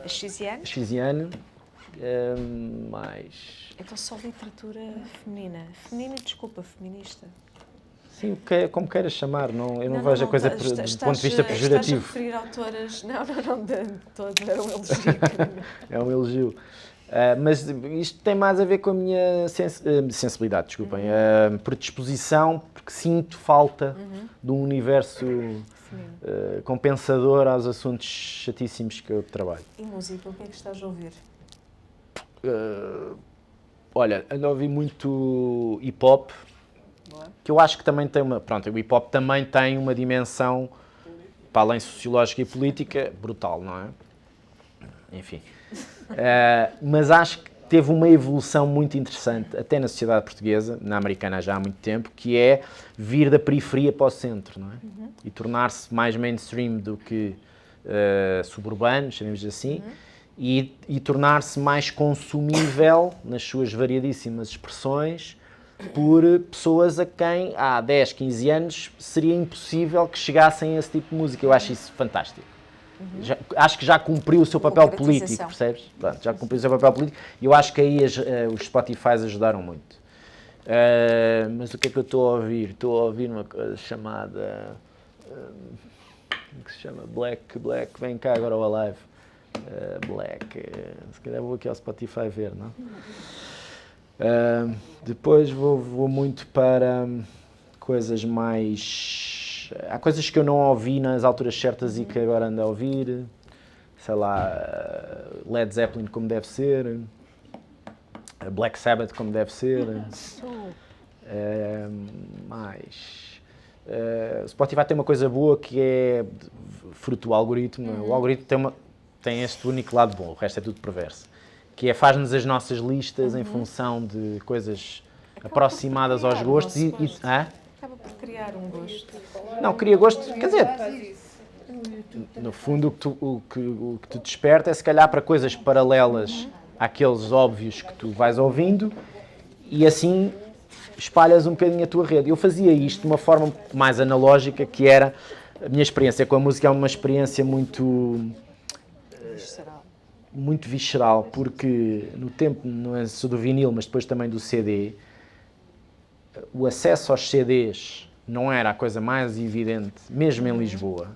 Speaker 1: A Xiziane?
Speaker 2: Xiziane. Mais...
Speaker 1: Então só literatura feminina. Feminina, desculpa, feminista.
Speaker 2: Sim, como queiras chamar, eu não vejo a coisa do ponto de vista
Speaker 1: Estás a
Speaker 2: pejorativo.
Speaker 1: referir autoras... Não, de todo, era um elogio.
Speaker 2: É um elogio. Mas isto tem mais a ver com a minha sensibilidade, desculpem, predisposição, porque sinto falta de um universo compensador aos assuntos chatíssimos que eu trabalho.
Speaker 1: E música, o que é que estás a ouvir?
Speaker 2: Olha, ando a ouvir muito hip-hop, que eu acho que também tem uma... Pronto, o hip-hop também tem uma dimensão, para além sociológica e política, brutal, não é? Enfim. Mas acho que teve uma evolução muito interessante, até na sociedade portuguesa, na americana já há muito tempo, que é vir da periferia para o centro, não é? E tornar-se mais mainstream do que suburbano, chamemos assim, e tornar-se mais consumível nas suas variadíssimas expressões por pessoas a quem há 10, 15 anos seria impossível que chegassem a esse tipo de música. Eu acho isso fantástico. Acho que já cumpriu o seu papel político, percebes? Pronto, já cumpriu o seu papel político e eu acho que aí os Spotify ajudaram muito. Mas o que é que eu estou a ouvir? Estou a ouvir uma coisa chamada... como que se chama? Black, vem cá agora ao Alive. Black, se calhar vou aqui ao Spotify ver, não? Depois vou muito para coisas mais... Há coisas que eu não ouvi nas alturas certas e que agora ando a ouvir. Sei lá, Led Zeppelin como deve ser, Black Sabbath como deve ser. Mais... Spotify tem uma coisa boa que é fruto do algoritmo. O algoritmo tem este único lado bom, o resto é tudo perverso. Que é faz-nos as nossas listas em função de coisas aproximadas aos gostos
Speaker 1: Acaba por criar um gosto.
Speaker 2: Não, cria gosto, quer dizer, no fundo o que te desperta é se calhar para coisas paralelas àqueles óbvios que tu vais ouvindo e assim espalhas um bocadinho a tua rede. Eu fazia isto de uma forma mais analógica, que era, a minha experiência com a música é uma experiência muito visceral, porque no tempo, não é só do vinil, mas depois também do CD, o acesso aos CDs não era a coisa mais evidente, mesmo em Lisboa.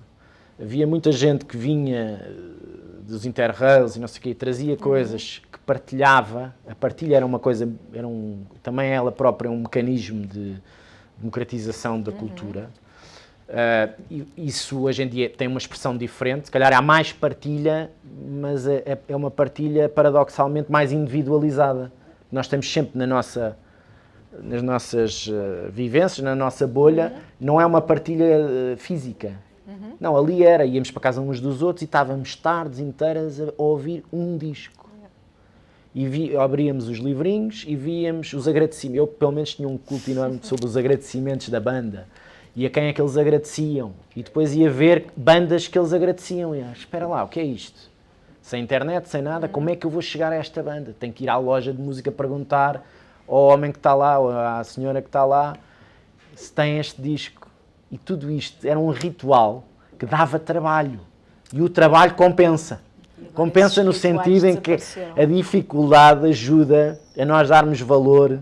Speaker 2: Havia muita gente que vinha dos Interrails e não sei o quê, e trazia coisas que partilhava. A partilha era uma coisa, também ela própria um mecanismo de democratização da cultura. Isso hoje em dia tem uma expressão diferente, se calhar há mais partilha, mas é uma partilha paradoxalmente mais individualizada. Nós temos sempre nas nossas vivências, na nossa bolha, não é uma partilha física. Não, ali íamos para casa uns dos outros e estávamos tardes inteiras a ouvir um disco. E abríamos os livrinhos e víamos os agradecimentos. Eu, pelo menos, tinha um culto enorme sobre os agradecimentos da banda. E a quem é que eles agradeciam. E depois ia ver bandas que eles agradeciam. E espera lá, o que é isto? Sem internet, sem nada, como é que eu vou chegar a esta banda? Tenho que ir à loja de música perguntar ao homem que está lá, ou à senhora que está lá, se tem este disco. E tudo isto era um ritual que dava trabalho. E o trabalho compensa. Compensa no sentido em que a dificuldade ajuda a nós darmos valor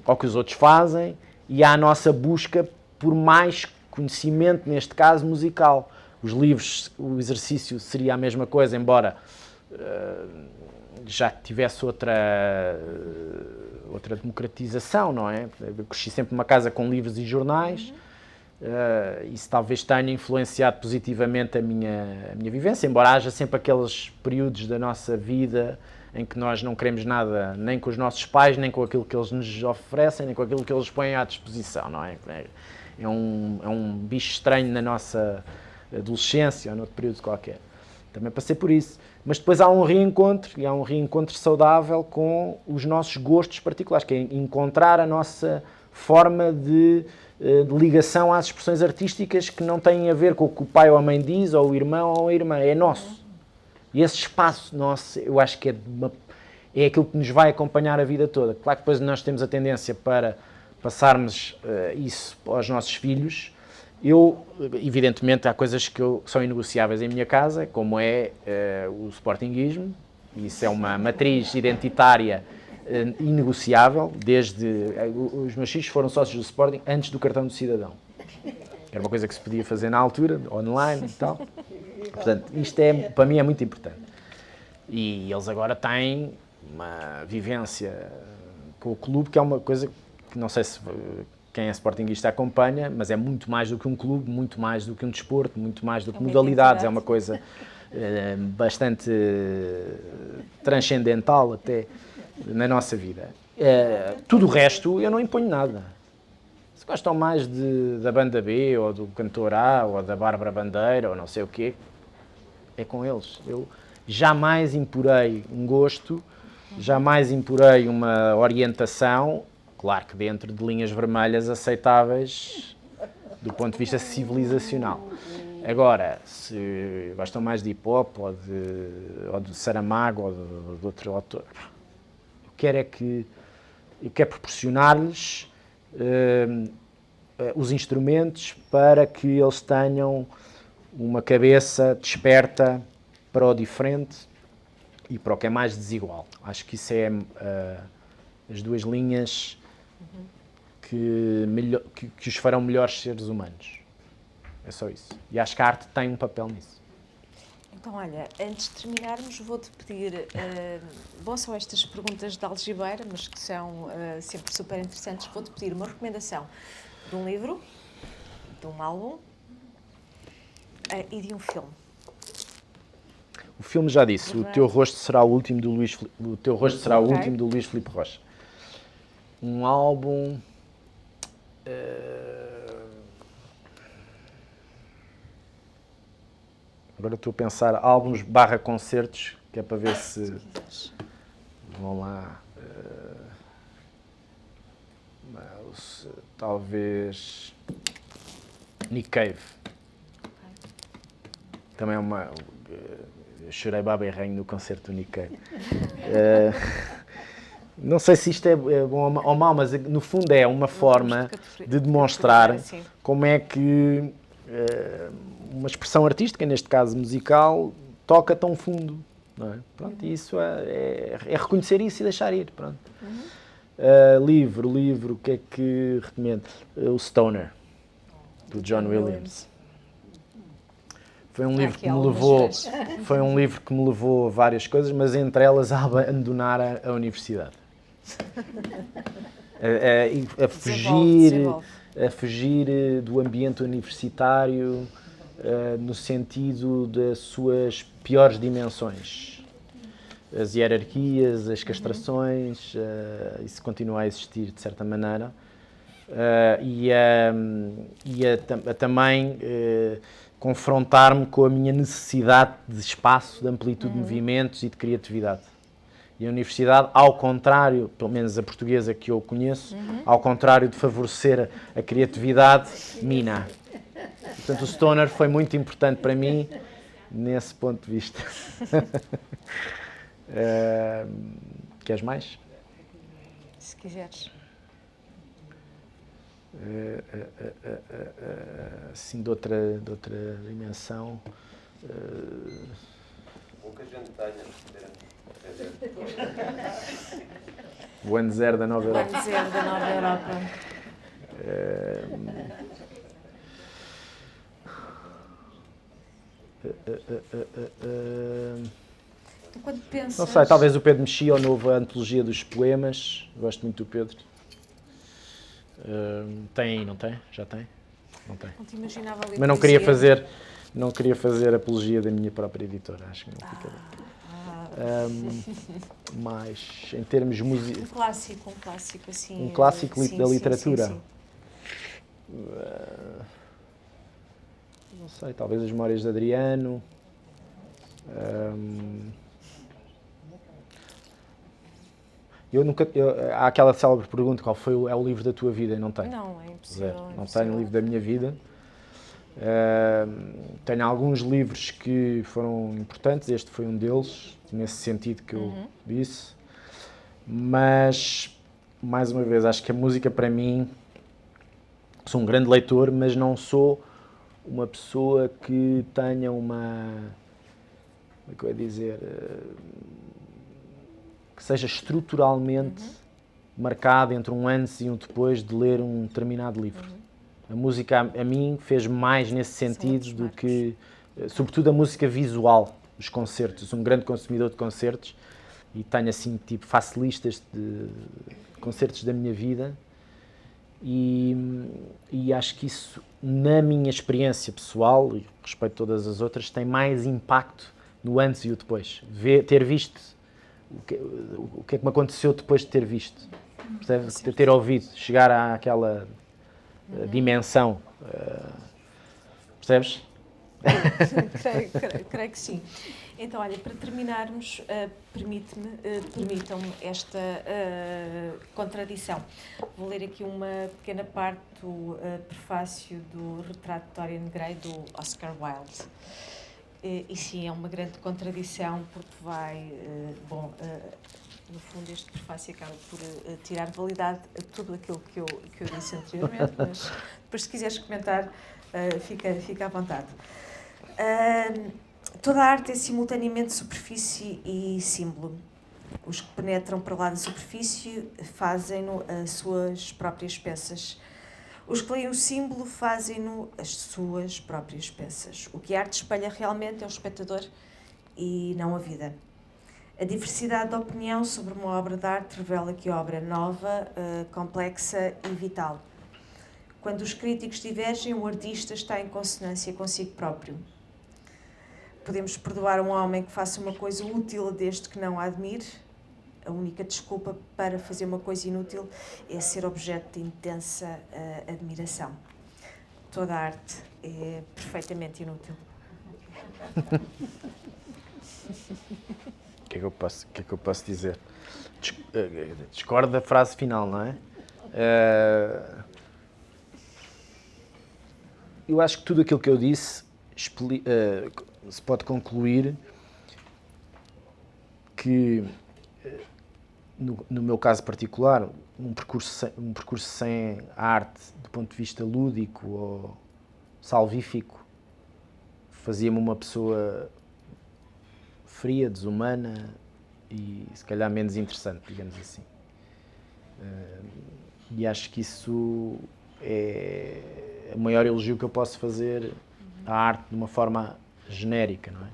Speaker 2: ao que os outros fazem e à nossa busca por mais conhecimento, neste caso musical. Os livros, o exercício seria a mesma coisa, embora já tivesse outra democratização, não é? Eu cresci sempre numa casa com livros e jornais, isso talvez tenha influenciado positivamente a minha vivência, embora haja sempre aqueles períodos da nossa vida em que nós não queremos nada nem com os nossos pais, nem com aquilo que eles nos oferecem, nem com aquilo que eles põem à disposição, não é? É um bicho estranho na nossa adolescência ou noutro período qualquer. Também passei por isso. Mas depois há um reencontro, e há um reencontro saudável com os nossos gostos particulares, que é encontrar a nossa forma de ligação às expressões artísticas que não têm a ver com o que o pai ou a mãe diz, ou o irmão ou a irmã, é nosso. E esse espaço nosso, eu acho que é aquilo que nos vai acompanhar a vida toda. Claro que depois nós temos a tendência para passarmos isso aos nossos filhos. Evidentemente, há coisas que são inegociáveis em minha casa, como é o sportinguismo. Isso é uma matriz identitária inegociável. Os meus filhos foram sócios do Sporting antes do cartão do cidadão. Era uma coisa que se podia fazer na altura, online e tal. Portanto, isto para mim é muito importante. E eles agora têm uma vivência com o clube, que é uma coisa que não sei se quem é sportinguista acompanha, mas é muito mais do que um clube, muito mais do que um desporto, muito mais do que modalidades. É uma coisa bastante transcendental até na nossa vida. Tudo o resto eu não imponho nada. Se gostam mais da banda B, ou do cantor A, ou da Bárbara Bandeira, ou não sei o quê, é com eles. Eu jamais imporei um gosto, jamais imporei uma orientação, claro que dentro de linhas vermelhas aceitáveis do ponto de vista civilizacional. Agora, se gostam mais de hip-hop, ou de Saramago, ou de outro autor, eu quero proporcionar-lhes os instrumentos para que eles tenham uma cabeça desperta para o diferente e para o que é mais desigual. Acho que isso é as duas linhas que os farão melhores seres humanos. É só isso. E acho que a arte tem um papel nisso.
Speaker 1: Então, olha, antes de terminarmos, vou-te pedir, bom, são estas perguntas de algibeira, mas que são sempre super interessantes, vou-te pedir uma recomendação de um livro, de um álbum e de um filme.
Speaker 2: O filme já disse, O Teu Rosto Será o Último, do Luís Filipe Rocha. Um álbum... Agora estou a pensar álbuns / concertos, que é para ver se vão lá. Talvez Nick Cave. Também é uma... Eu chorei baba e ranho no concerto do Nick Cave. Não sei se isto é bom ou mau, mas no fundo é uma forma de demonstrar como é que uma expressão artística, neste caso musical, toca tão fundo. Não é? Pronto, isso é reconhecer isso e deixar ir. Pronto. Livro, o que é que recomendo? O Stoner, do John Williams. Foi um livro que me levou a várias coisas, mas entre elas a abandonar a universidade. A fugir do ambiente universitário no sentido das suas piores dimensões. As hierarquias, as castrações, isso continua a existir de certa maneira. Também confrontar-me com a minha necessidade de espaço, de amplitude de movimentos e de criatividade. E a universidade, ao contrário, pelo menos a portuguesa que eu conheço, ao contrário de favorecer a criatividade, mina. Portanto, o Stoner foi muito importante para mim nesse ponto de vista. Queres mais?
Speaker 1: Se quiseres.
Speaker 2: Assim, de outra dimensão.
Speaker 8: O que a gente tenha,
Speaker 2: O ano zero da Nova Europa.
Speaker 1: O ano zero da Nova Europa. Quando pensas...
Speaker 2: Não sei, talvez o Pedro Mexia, ou a nova antologia dos poemas. Gosto muito do Pedro. Tem aí, não tem? Já tem? Não tem.
Speaker 1: Não te imaginava ali.
Speaker 2: Mas não queria fazer apologia da minha própria editora. Acho que não fica bem. Mas em termos
Speaker 1: Um clássico assim.
Speaker 2: Um clássico da literatura.
Speaker 1: Sim.
Speaker 2: Não sei, talvez as Memórias de Adriano. Há aquela célebre pergunta: qual é o livro da tua vida? Não tenho.
Speaker 1: Não, é impossível.
Speaker 2: Zero. Não tenho o livro da minha vida. Tenho alguns livros que foram importantes, este foi um deles, nesse sentido que eu disse, mas mais uma vez, acho que a música para mim, sou um grande leitor, mas não sou uma pessoa que tenha uma, como é que eu ia dizer, que seja estruturalmente marcada entre um antes e um depois de ler um determinado livro. A música a mim fez mais nesse sentido do que, sobretudo a música visual, os concertos. Eu sou um grande consumidor de concertos e tenho assim, tipo, faço listas de concertos da minha vida e acho que isso, na minha experiência pessoal, e respeito a todas as outras, tem mais impacto no antes e o depois. Ter visto o que é que me aconteceu depois de ter visto. Percebe? De ter ouvido, chegar àquela dimensão. Percebes?
Speaker 1: Creio que sim. Então, olha, para terminarmos, permitam-me esta contradição. Vou ler aqui uma pequena parte do prefácio do Retrato de Dorian Gray, do Oscar Wilde. E sim, é uma grande contradição, porque vai, no fundo este prefácio acaba por tirar validade a tudo aquilo que eu disse anteriormente, mas depois se quiseres comentar, fica à vontade. Toda a arte é simultaneamente superfície e símbolo. Os que penetram para lá da superfície fazem-no as suas próprias peças. Os que leem o símbolo fazem-no as suas próprias peças. O que a arte espelha realmente é o espectador e não a vida. A diversidade de opinião sobre uma obra de arte revela que a obra é nova, complexa e vital. Quando os críticos divergem, o artista está em consonância consigo próprio. Podemos perdoar um homem que faça uma coisa útil desde que não a admire. A única desculpa para fazer uma coisa inútil é ser objeto de intensa admiração. Toda a arte é perfeitamente inútil.
Speaker 2: O que é que eu posso dizer? Discordo da frase final, não é? Eu acho que tudo aquilo que eu disse se pode concluir que, no meu caso particular, um percurso sem arte, do ponto de vista lúdico ou salvífico, fazia-me uma pessoa fria, desumana e se calhar menos interessante, digamos assim. E acho que isso é o maior elogio que eu posso fazer à arte de uma forma genérica, não é?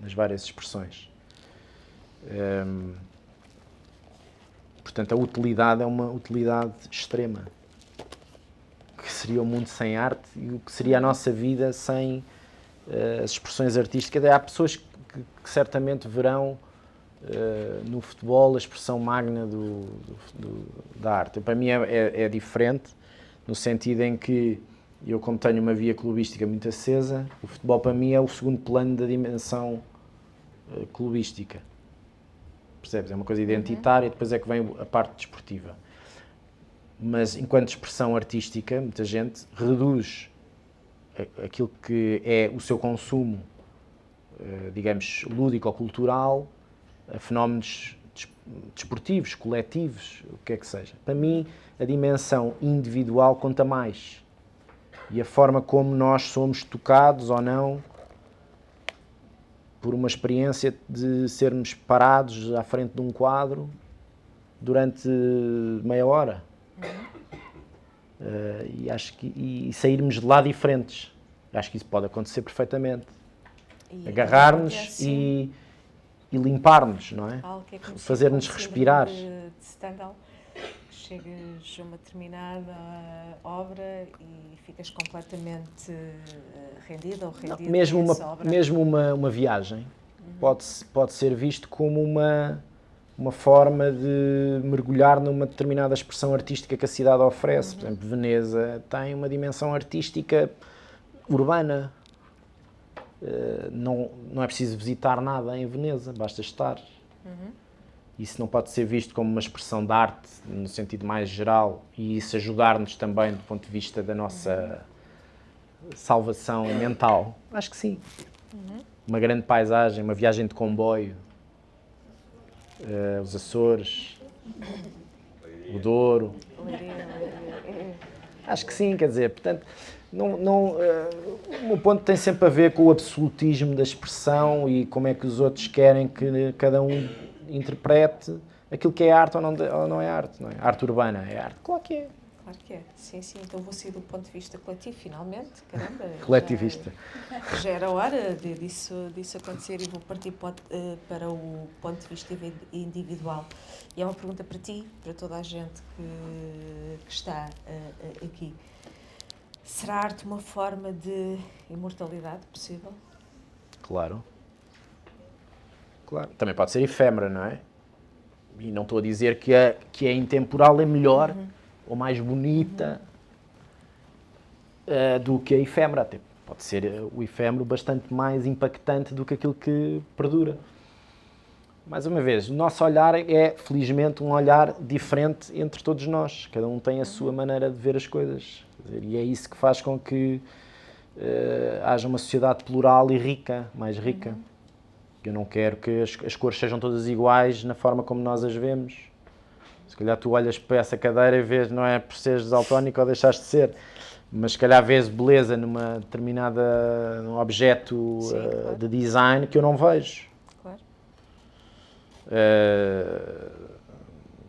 Speaker 2: Nas várias expressões. Portanto, a utilidade é uma utilidade extrema. O que seria o mundo sem arte e o que seria a nossa vida sem as expressões artísticas? Há pessoas que certamente verão no futebol a expressão magna da arte. Para mim é diferente, no sentido em que eu, como tenho uma via clubística muito acesa, o futebol para mim é o segundo plano da dimensão clubística. Percebes? É uma coisa identitária, depois é que vem a parte desportiva. Mas, enquanto expressão artística, muita gente reduz aquilo que é o seu consumo, digamos, lúdico ou cultural, a fenómenos desportivos, coletivos, o que é que seja. Para mim, a dimensão individual conta mais. E a forma como nós somos tocados ou não por uma experiência de sermos parados à frente de um quadro durante meia hora. E acho que sairmos de lá diferentes. Acho que isso pode acontecer perfeitamente. Agarrar-nos e limpar-nos, não é? Fazer-nos respirar.
Speaker 1: De Stendhal, que chegas a uma determinada obra e ficas completamente rendido ou rendido.
Speaker 2: Mesmo uma viagem pode ser visto como uma forma de mergulhar numa determinada expressão artística que a cidade oferece. Por exemplo, Veneza tem uma dimensão artística urbana. Não é preciso visitar nada em Veneza, basta estar. Isso não pode ser visto como uma expressão de arte, no sentido mais geral, e isso ajudar-nos também do ponto de vista da nossa salvação mental? Acho que sim. Uma grande paisagem, uma viagem de comboio, os Açores, o Douro. Acho que sim, quer dizer, portanto, o meu ponto tem sempre a ver com o absolutismo da expressão e como é que os outros querem que cada um interprete aquilo que é arte ou não é arte, não é? Arte urbana é arte, claro que é.
Speaker 4: Claro que é. Sim, sim. Então vou sair do ponto de vista coletivo, finalmente. Caramba.
Speaker 2: Coletivista.
Speaker 4: Já era hora disso acontecer e vou partir para o ponto de vista individual. E é uma pergunta para ti, para toda a gente que está aqui. Será a arte uma forma de imortalidade possível?
Speaker 2: Claro. Claro. Também pode ser efêmera, não é? E não estou a dizer que a intemporal é melhor ou mais bonita do que a efêmera. Até pode ser o efêmero bastante mais impactante do que aquilo que perdura. Mais uma vez, o nosso olhar é, felizmente, um olhar diferente entre todos nós. Cada um tem a sua maneira de ver as coisas. Quer dizer, e é isso que faz com que haja uma sociedade plural e rica, mais rica. Eu não quero que as cores sejam todas iguais na forma como nós as vemos. Se calhar tu olhas para essa cadeira e vês, não é por seres daltónico ou deixaste de ser, mas se calhar vês beleza num objeto
Speaker 4: claro.
Speaker 2: de design que eu não vejo.
Speaker 4: Claro.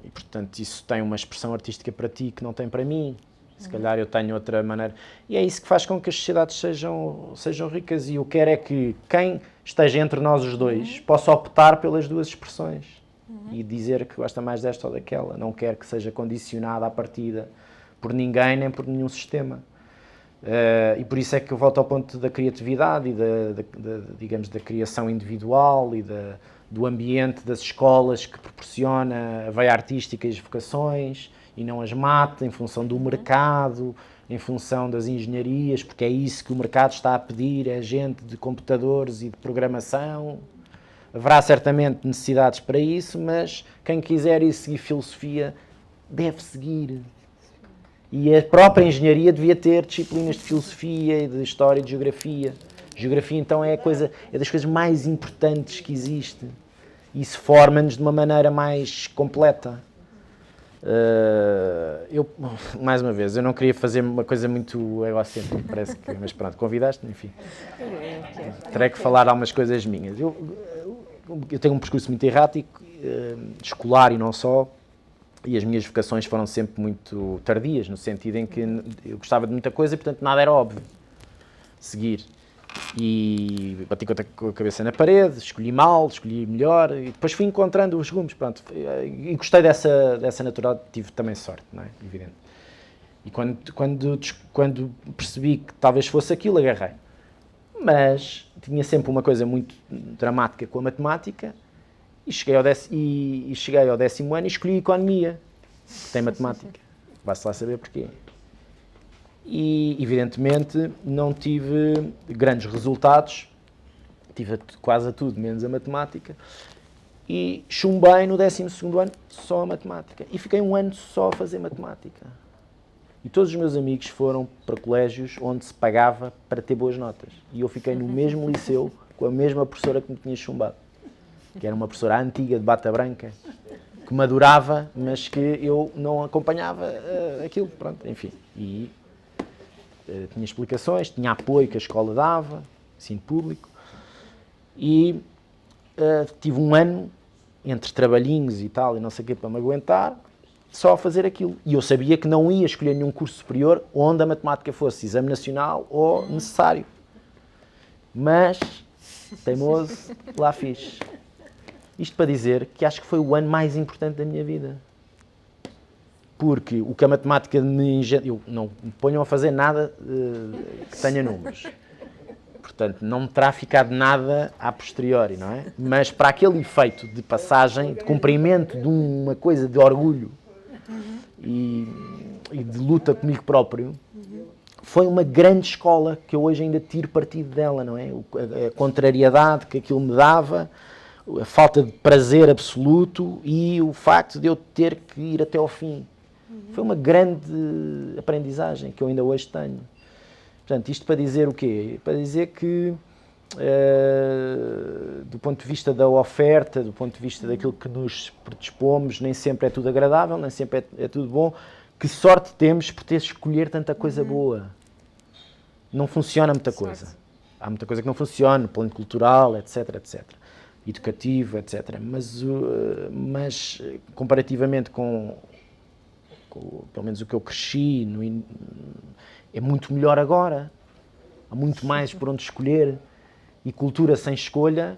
Speaker 2: E portanto isso tem uma expressão artística para ti que não tem para mim. Se calhar eu tenho outra maneira. E é isso que faz com que as sociedades sejam ricas. E eu quero é que quem esteja entre nós os dois possa optar pelas duas expressões. E dizer que gosta mais desta ou daquela. Não quero que seja condicionada à partida por ninguém nem por nenhum sistema. E por isso é que eu volto ao ponto da criatividade e digamos, da criação individual e do ambiente das escolas que proporciona a veia artística e as vocações e não as mata em função do mercado, em função das engenharias, porque é isso que o mercado está a pedir, é gente de computadores e de programação. Haverá certamente necessidades para isso, mas quem quiser ir seguir filosofia deve seguir. E a própria engenharia devia ter disciplinas de filosofia e de história e de geografia. Geografia, então, é das coisas mais importantes que existe. Isso forma-nos de uma maneira mais completa. Mais uma vez, eu não queria fazer uma coisa muito egocêntrica, parece que, mas pronto, convidaste-me, enfim. Terei que falar algumas coisas minhas. Eu tenho um percurso muito errático, escolar e não só, e as minhas vocações foram sempre muito tardias, no sentido em que eu gostava de muita coisa e, portanto, nada era óbvio seguir. E bati com a cabeça na parede, escolhi mal, escolhi melhor, e depois fui encontrando os rumos, pronto. E gostei dessa naturalidade, tive também sorte, não é? Evidente. E quando percebi que talvez fosse aquilo, agarrei. Mas tinha sempre uma coisa muito dramática com a matemática, e cheguei ao 10º ano e escolhi Economia, que tem matemática. Vai-se lá saber porquê. E, evidentemente, não tive grandes resultados, tive quase a tudo, menos a matemática, e chumbei no 12º ano só a matemática. E fiquei um ano só a fazer matemática. E todos os meus amigos foram para colégios onde se pagava para ter boas notas. E eu fiquei no mesmo liceu com a mesma professora que me tinha chumbado, que era uma professora antiga de bata branca, que me adorava, mas que eu não acompanhava aquilo, pronto, enfim. E tinha explicações, tinha apoio que a escola dava, ensino público, e tive um ano entre trabalhinhos e tal, e não sei o quê, para me aguentar, só a fazer aquilo. E eu sabia que não ia escolher nenhum curso superior onde a matemática fosse exame nacional ou necessário. Mas, teimoso, lá fiz. Isto para dizer que acho que foi o ano mais importante da minha vida. Porque o que a matemática me eu não me ponham a fazer nada que tenha números. Portanto, não me terá ficado nada a posteriori, não é? Mas para aquele efeito de passagem, de cumprimento de uma coisa de orgulho e de luta comigo próprio, foi uma grande escola que eu hoje ainda tiro partido dela, não é? A contrariedade que aquilo me dava, a falta de prazer absoluto e o facto de eu ter que ir até ao fim. Foi uma grande aprendizagem que eu ainda hoje tenho. Portanto, isto para dizer o quê? Para dizer que do ponto de vista da oferta, do ponto de vista daquilo que nos predispomos, nem sempre é tudo agradável, nem sempre é tudo bom. Que sorte temos por ter de escolher tanta coisa boa. Não funciona muita coisa. Há muita coisa que não funciona, plano cultural, etc, etc. Educativo, etc. Mas comparativamente com pelo menos o que eu cresci, é muito melhor agora. Há muito mais por onde escolher. E cultura sem escolha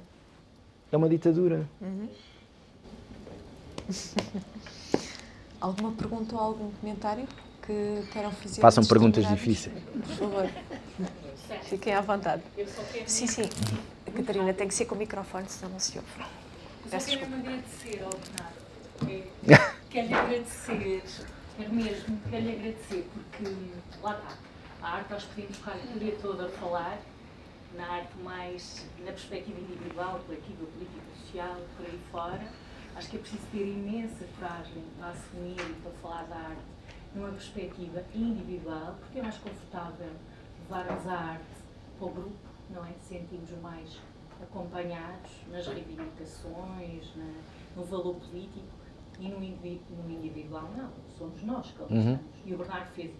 Speaker 2: é uma ditadura.
Speaker 4: Alguma pergunta ou algum comentário que queiram fazer?
Speaker 2: Façam
Speaker 4: antes de
Speaker 2: perguntas
Speaker 4: terminarmos?
Speaker 2: difíceis.
Speaker 4: Por favor. Fiquem à vontade. Sim, sim. A Catarina tem que ser com o microfone, senão não se ouve. Peço
Speaker 8: Quero
Speaker 4: desculpa.
Speaker 8: agradecer ao Bernardo. Quero-lhe agradecer, quero-lhe agradecer, porque lá está. A arte, nós podemos ficar o dia todo a falar, na arte mais na perspectiva individual, coletiva, política, social, por aí fora. Acho que é preciso ter imensa coragem para assumir e para falar da arte numa perspectiva individual, porque é mais confortável levarmos a arte para o grupo, não é? Sentimos mais acompanhados nas reivindicações, no valor político, e no individual não, somos nós que ali estamos. E o Bernardo fez isso.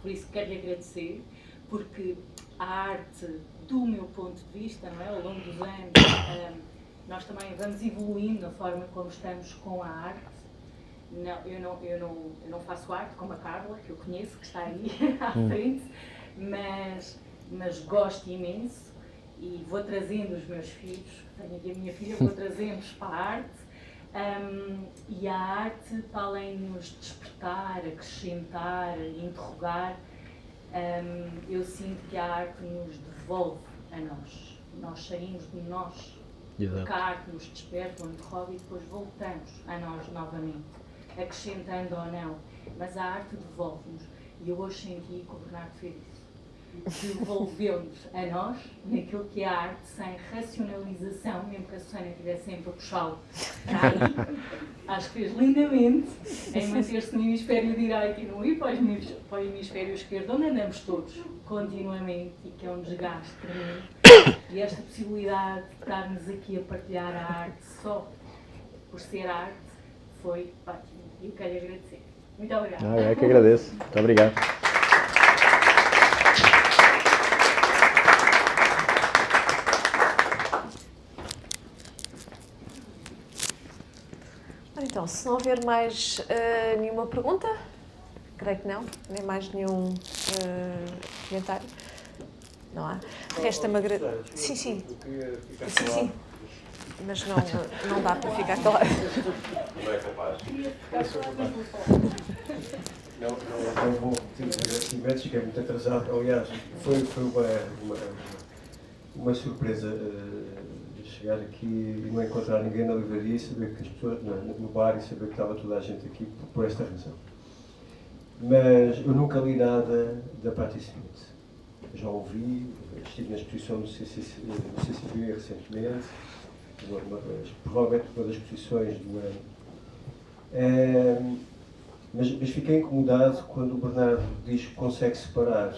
Speaker 8: Por isso quero-lhe agradecer, porque a arte, do meu ponto de vista, não é? Ao longo dos anos, nós também vamos evoluindo na forma como estamos com a arte. Eu não faço arte como a Carla, que eu conheço, que está aí à frente, mas gosto imenso e vou trazendo os meus filhos, tenho aqui a minha filha, vou trazê-los para a arte. E a arte, para além de nos despertar, acrescentar, interrogar, eu sinto que a arte nos devolve a nós. Nós saímos de nós, porque a arte nos desperta, nos interroga e depois voltamos a nós novamente, acrescentando ou não. Mas a arte devolve-nos. E eu hoje senti que o Bernardo fez isso. Devolveu-nos a nós, naquilo que é a arte, sem racionalização, mesmo que a Susana estivesse sempre a puxá-lo para aí. Acho que fez lindamente em manter-se no hemisfério direito e não ir para o hemisfério esquerdo, onde andamos todos, continuamente, e que é um desgaste tremendo. E esta possibilidade de estarmos aqui a partilhar a arte só por ser arte foi ótimo. E eu quero agradecer. Muito obrigada.
Speaker 2: É que agradeço. Muito obrigado.
Speaker 4: Então, se não houver mais nenhuma pergunta, creio que não, nem mais nenhum comentário. Não há. Resta-me agradecer. Sim, sim. Sim, sim. Mas não dá para ficar calado.
Speaker 9: Não é capaz. Não vou repetir, cheguei muito atrasado. Aliás, foi uma surpresa chegar aqui e não encontrar ninguém na livraria e saber que as pessoas, no bar, e saber que estava toda a gente aqui por esta razão. Mas eu nunca li nada da Patti Smith. Já ouvi, estive na exposição do CCV recentemente, provavelmente uma das exposições do ano. Mas fiquei incomodado quando o Bernardo diz que consegue separar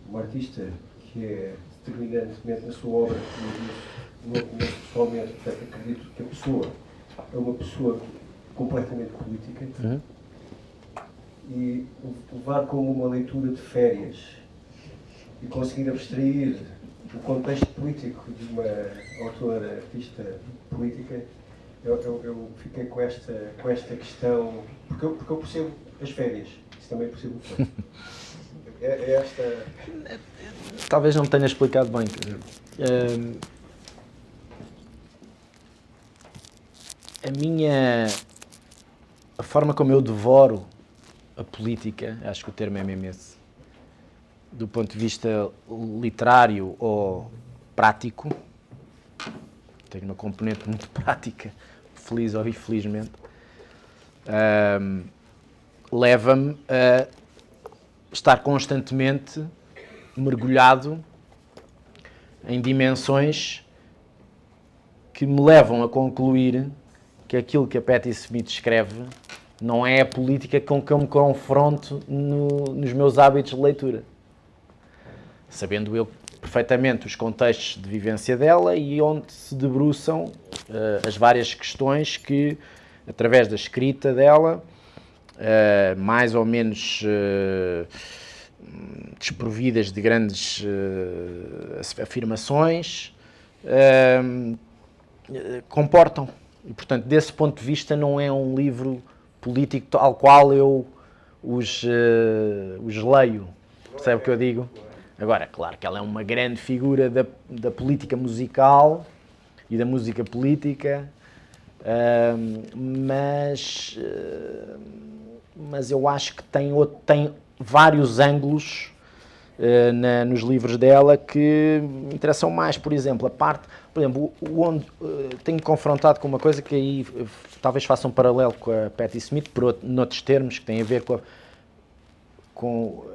Speaker 9: uma artista que é determinantemente na sua obra, como eu conheço pessoalmente, portanto acredito que a pessoa é uma pessoa completamente política, e levar como uma leitura de férias e conseguir abstrair o contexto político de uma autora, artista política, eu fiquei com esta questão, porque eu percebo as férias, isso também percebo o que é esta...
Speaker 2: Talvez não me tenha explicado bem. A forma como eu devoro a política, acho que o termo é mesmo esse, do ponto de vista literário ou prático, tem uma componente muito prática, feliz ou infelizmente, leva-me a estar constantemente mergulhado em dimensões que me levam a concluir que aquilo que a Patti Smith escreve não é a política com que eu me confronto nos meus hábitos de leitura. Sabendo eu perfeitamente os contextos de vivência dela e onde se debruçam as várias questões que, através da escrita dela, mais ou menos desprovidas de grandes afirmações, comportam. E, portanto, desse ponto de vista, não é um livro político tal qual eu os leio. Percebe o que eu digo? Agora, claro que ela é uma grande figura da política musical e da música política, mas eu acho que tem vários ângulos nos livros dela que me interessam mais. Por exemplo, onde tenho confrontado com uma coisa que aí talvez faça um paralelo com a Patti Smith, noutros termos, que tem a ver com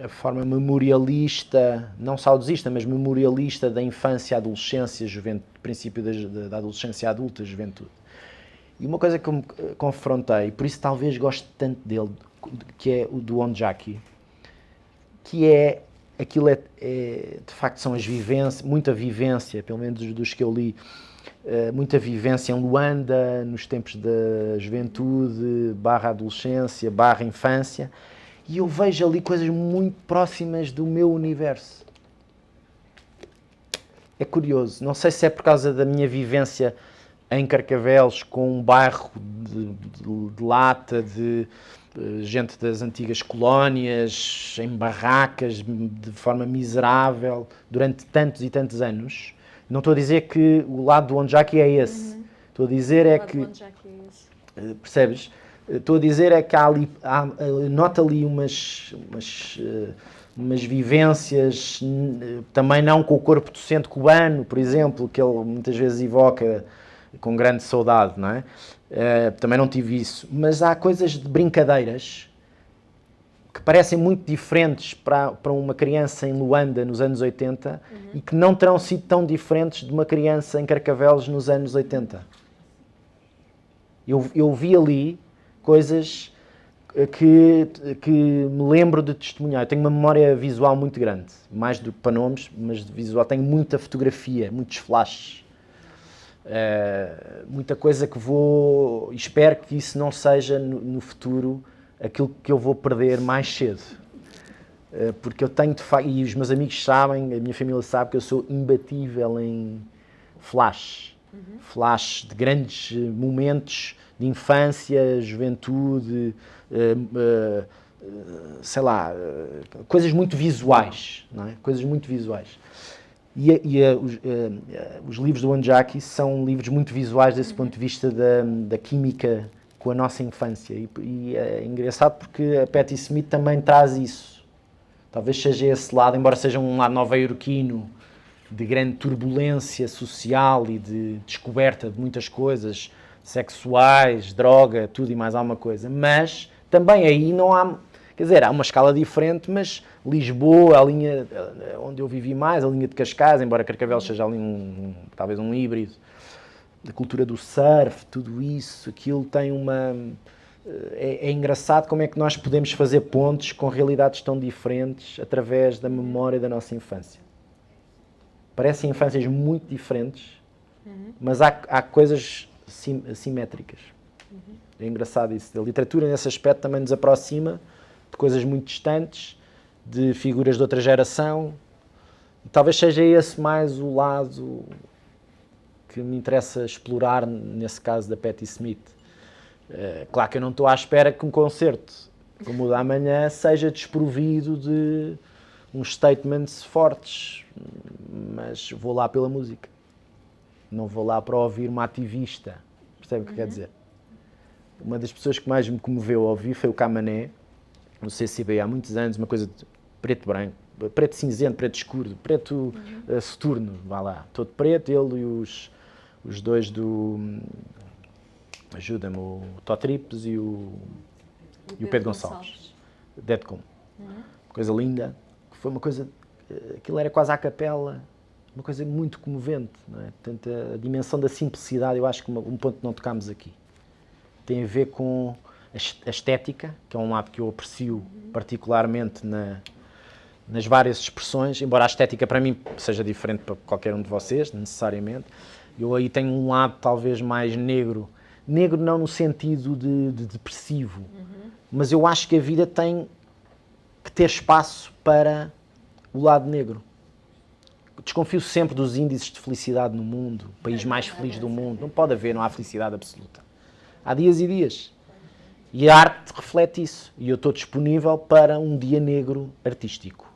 Speaker 2: a forma memorialista, não saudosista, mas memorialista da infância, adolescência, juventude, princípio da adolescência adulta, juventude. E uma coisa que eu me confrontei, por isso talvez goste tanto dele, que é o do Onjaki, que de facto são as vivências, muita vivência, pelo menos dos que eu li, muita vivência em Luanda, nos tempos da juventude, /adolescência, /infância, e eu vejo ali coisas muito próximas do meu universo. É curioso, não sei se é por causa da minha vivência em Carcavelos, com um bairro de lata, de gente das antigas colónias, em barracas, de forma miserável, durante tantos e tantos anos. Não estou a dizer que o lado do Onjaki é esse. Estou a dizer percebes? Estou a dizer é que nota ali umas vivências, também não com o corpo docente cubano, por exemplo, que ele muitas vezes evoca com grande saudade, não é? Também não tive isso, mas há coisas de brincadeiras que parecem muito diferentes para uma criança em Luanda nos anos 80 e que não terão sido tão diferentes de uma criança em Carcavelos nos anos 80. Eu vi ali coisas que me lembro de testemunhar. Eu tenho uma memória visual muito grande, mais do que para nomes, mas de visual. Tenho muita fotografia, muitos flashes. Muita coisa que espero que isso não seja no futuro aquilo que eu vou perder mais cedo, porque eu tenho de facto, e os meus amigos sabem, a minha família sabe que eu sou imbatível em flash de grandes momentos de infância, juventude, sei lá, coisas muito visuais, não é? Coisas muito visuais. Os livros do Onjaki são livros muito visuais desse ponto de vista da química com a nossa infância. E é engraçado porque a Patti Smith também traz isso. Talvez seja esse lado, embora seja um lado nova-iorquino, de grande turbulência social e de descoberta de muitas coisas sexuais, droga, tudo e mais alguma coisa. Mas também aí não há... Quer dizer, há uma escala diferente, mas Lisboa, a linha onde eu vivi mais, a linha de Cascais, embora Carcavelos seja ali talvez um híbrido, da cultura do surf, tudo isso, aquilo tem uma... É engraçado como é que nós podemos fazer pontes com realidades tão diferentes através da memória da nossa infância. Parecem infâncias muito diferentes, mas há coisas simétricas. É engraçado isso. A literatura, nesse aspecto, também nos aproxima de coisas muito distantes, de figuras de outra geração. E talvez seja esse mais o lado que me interessa explorar, nesse caso da Patti Smith. Claro que eu não estou à espera que um concerto como o da amanhã seja desprovido de uns statements fortes, mas vou lá pela música. Não vou lá para ouvir uma ativista. Percebe o que quer dizer? Uma das pessoas que mais me comoveu a ouvir foi o Camané, no CCB, há muitos anos, uma coisa de preto branco, preto cinzento, preto escuro, preto soturno, vá lá, todo preto, ele e os dois do... ajuda-me, o Totrips e o Pedro Gonçalves. Deadcom. Coisa linda, foi uma coisa, aquilo era quase à capela, uma coisa muito comovente, não é? Portanto, a dimensão da simplicidade, eu acho que um ponto que não tocámos aqui, tem a ver com a estética, que é um lado que eu aprecio particularmente nas várias expressões, embora a estética para mim seja diferente para qualquer um de vocês, necessariamente. Eu aí tenho um lado talvez mais negro. Negro não no sentido de depressivo, mas eu acho que a vida tem que ter espaço para o lado negro. Desconfio sempre dos índices de felicidade no mundo, o país mais feliz do mundo. Não pode haver, não há felicidade absoluta. Há dias e dias. E a arte reflete isso. E eu estou disponível para um dia negro artístico.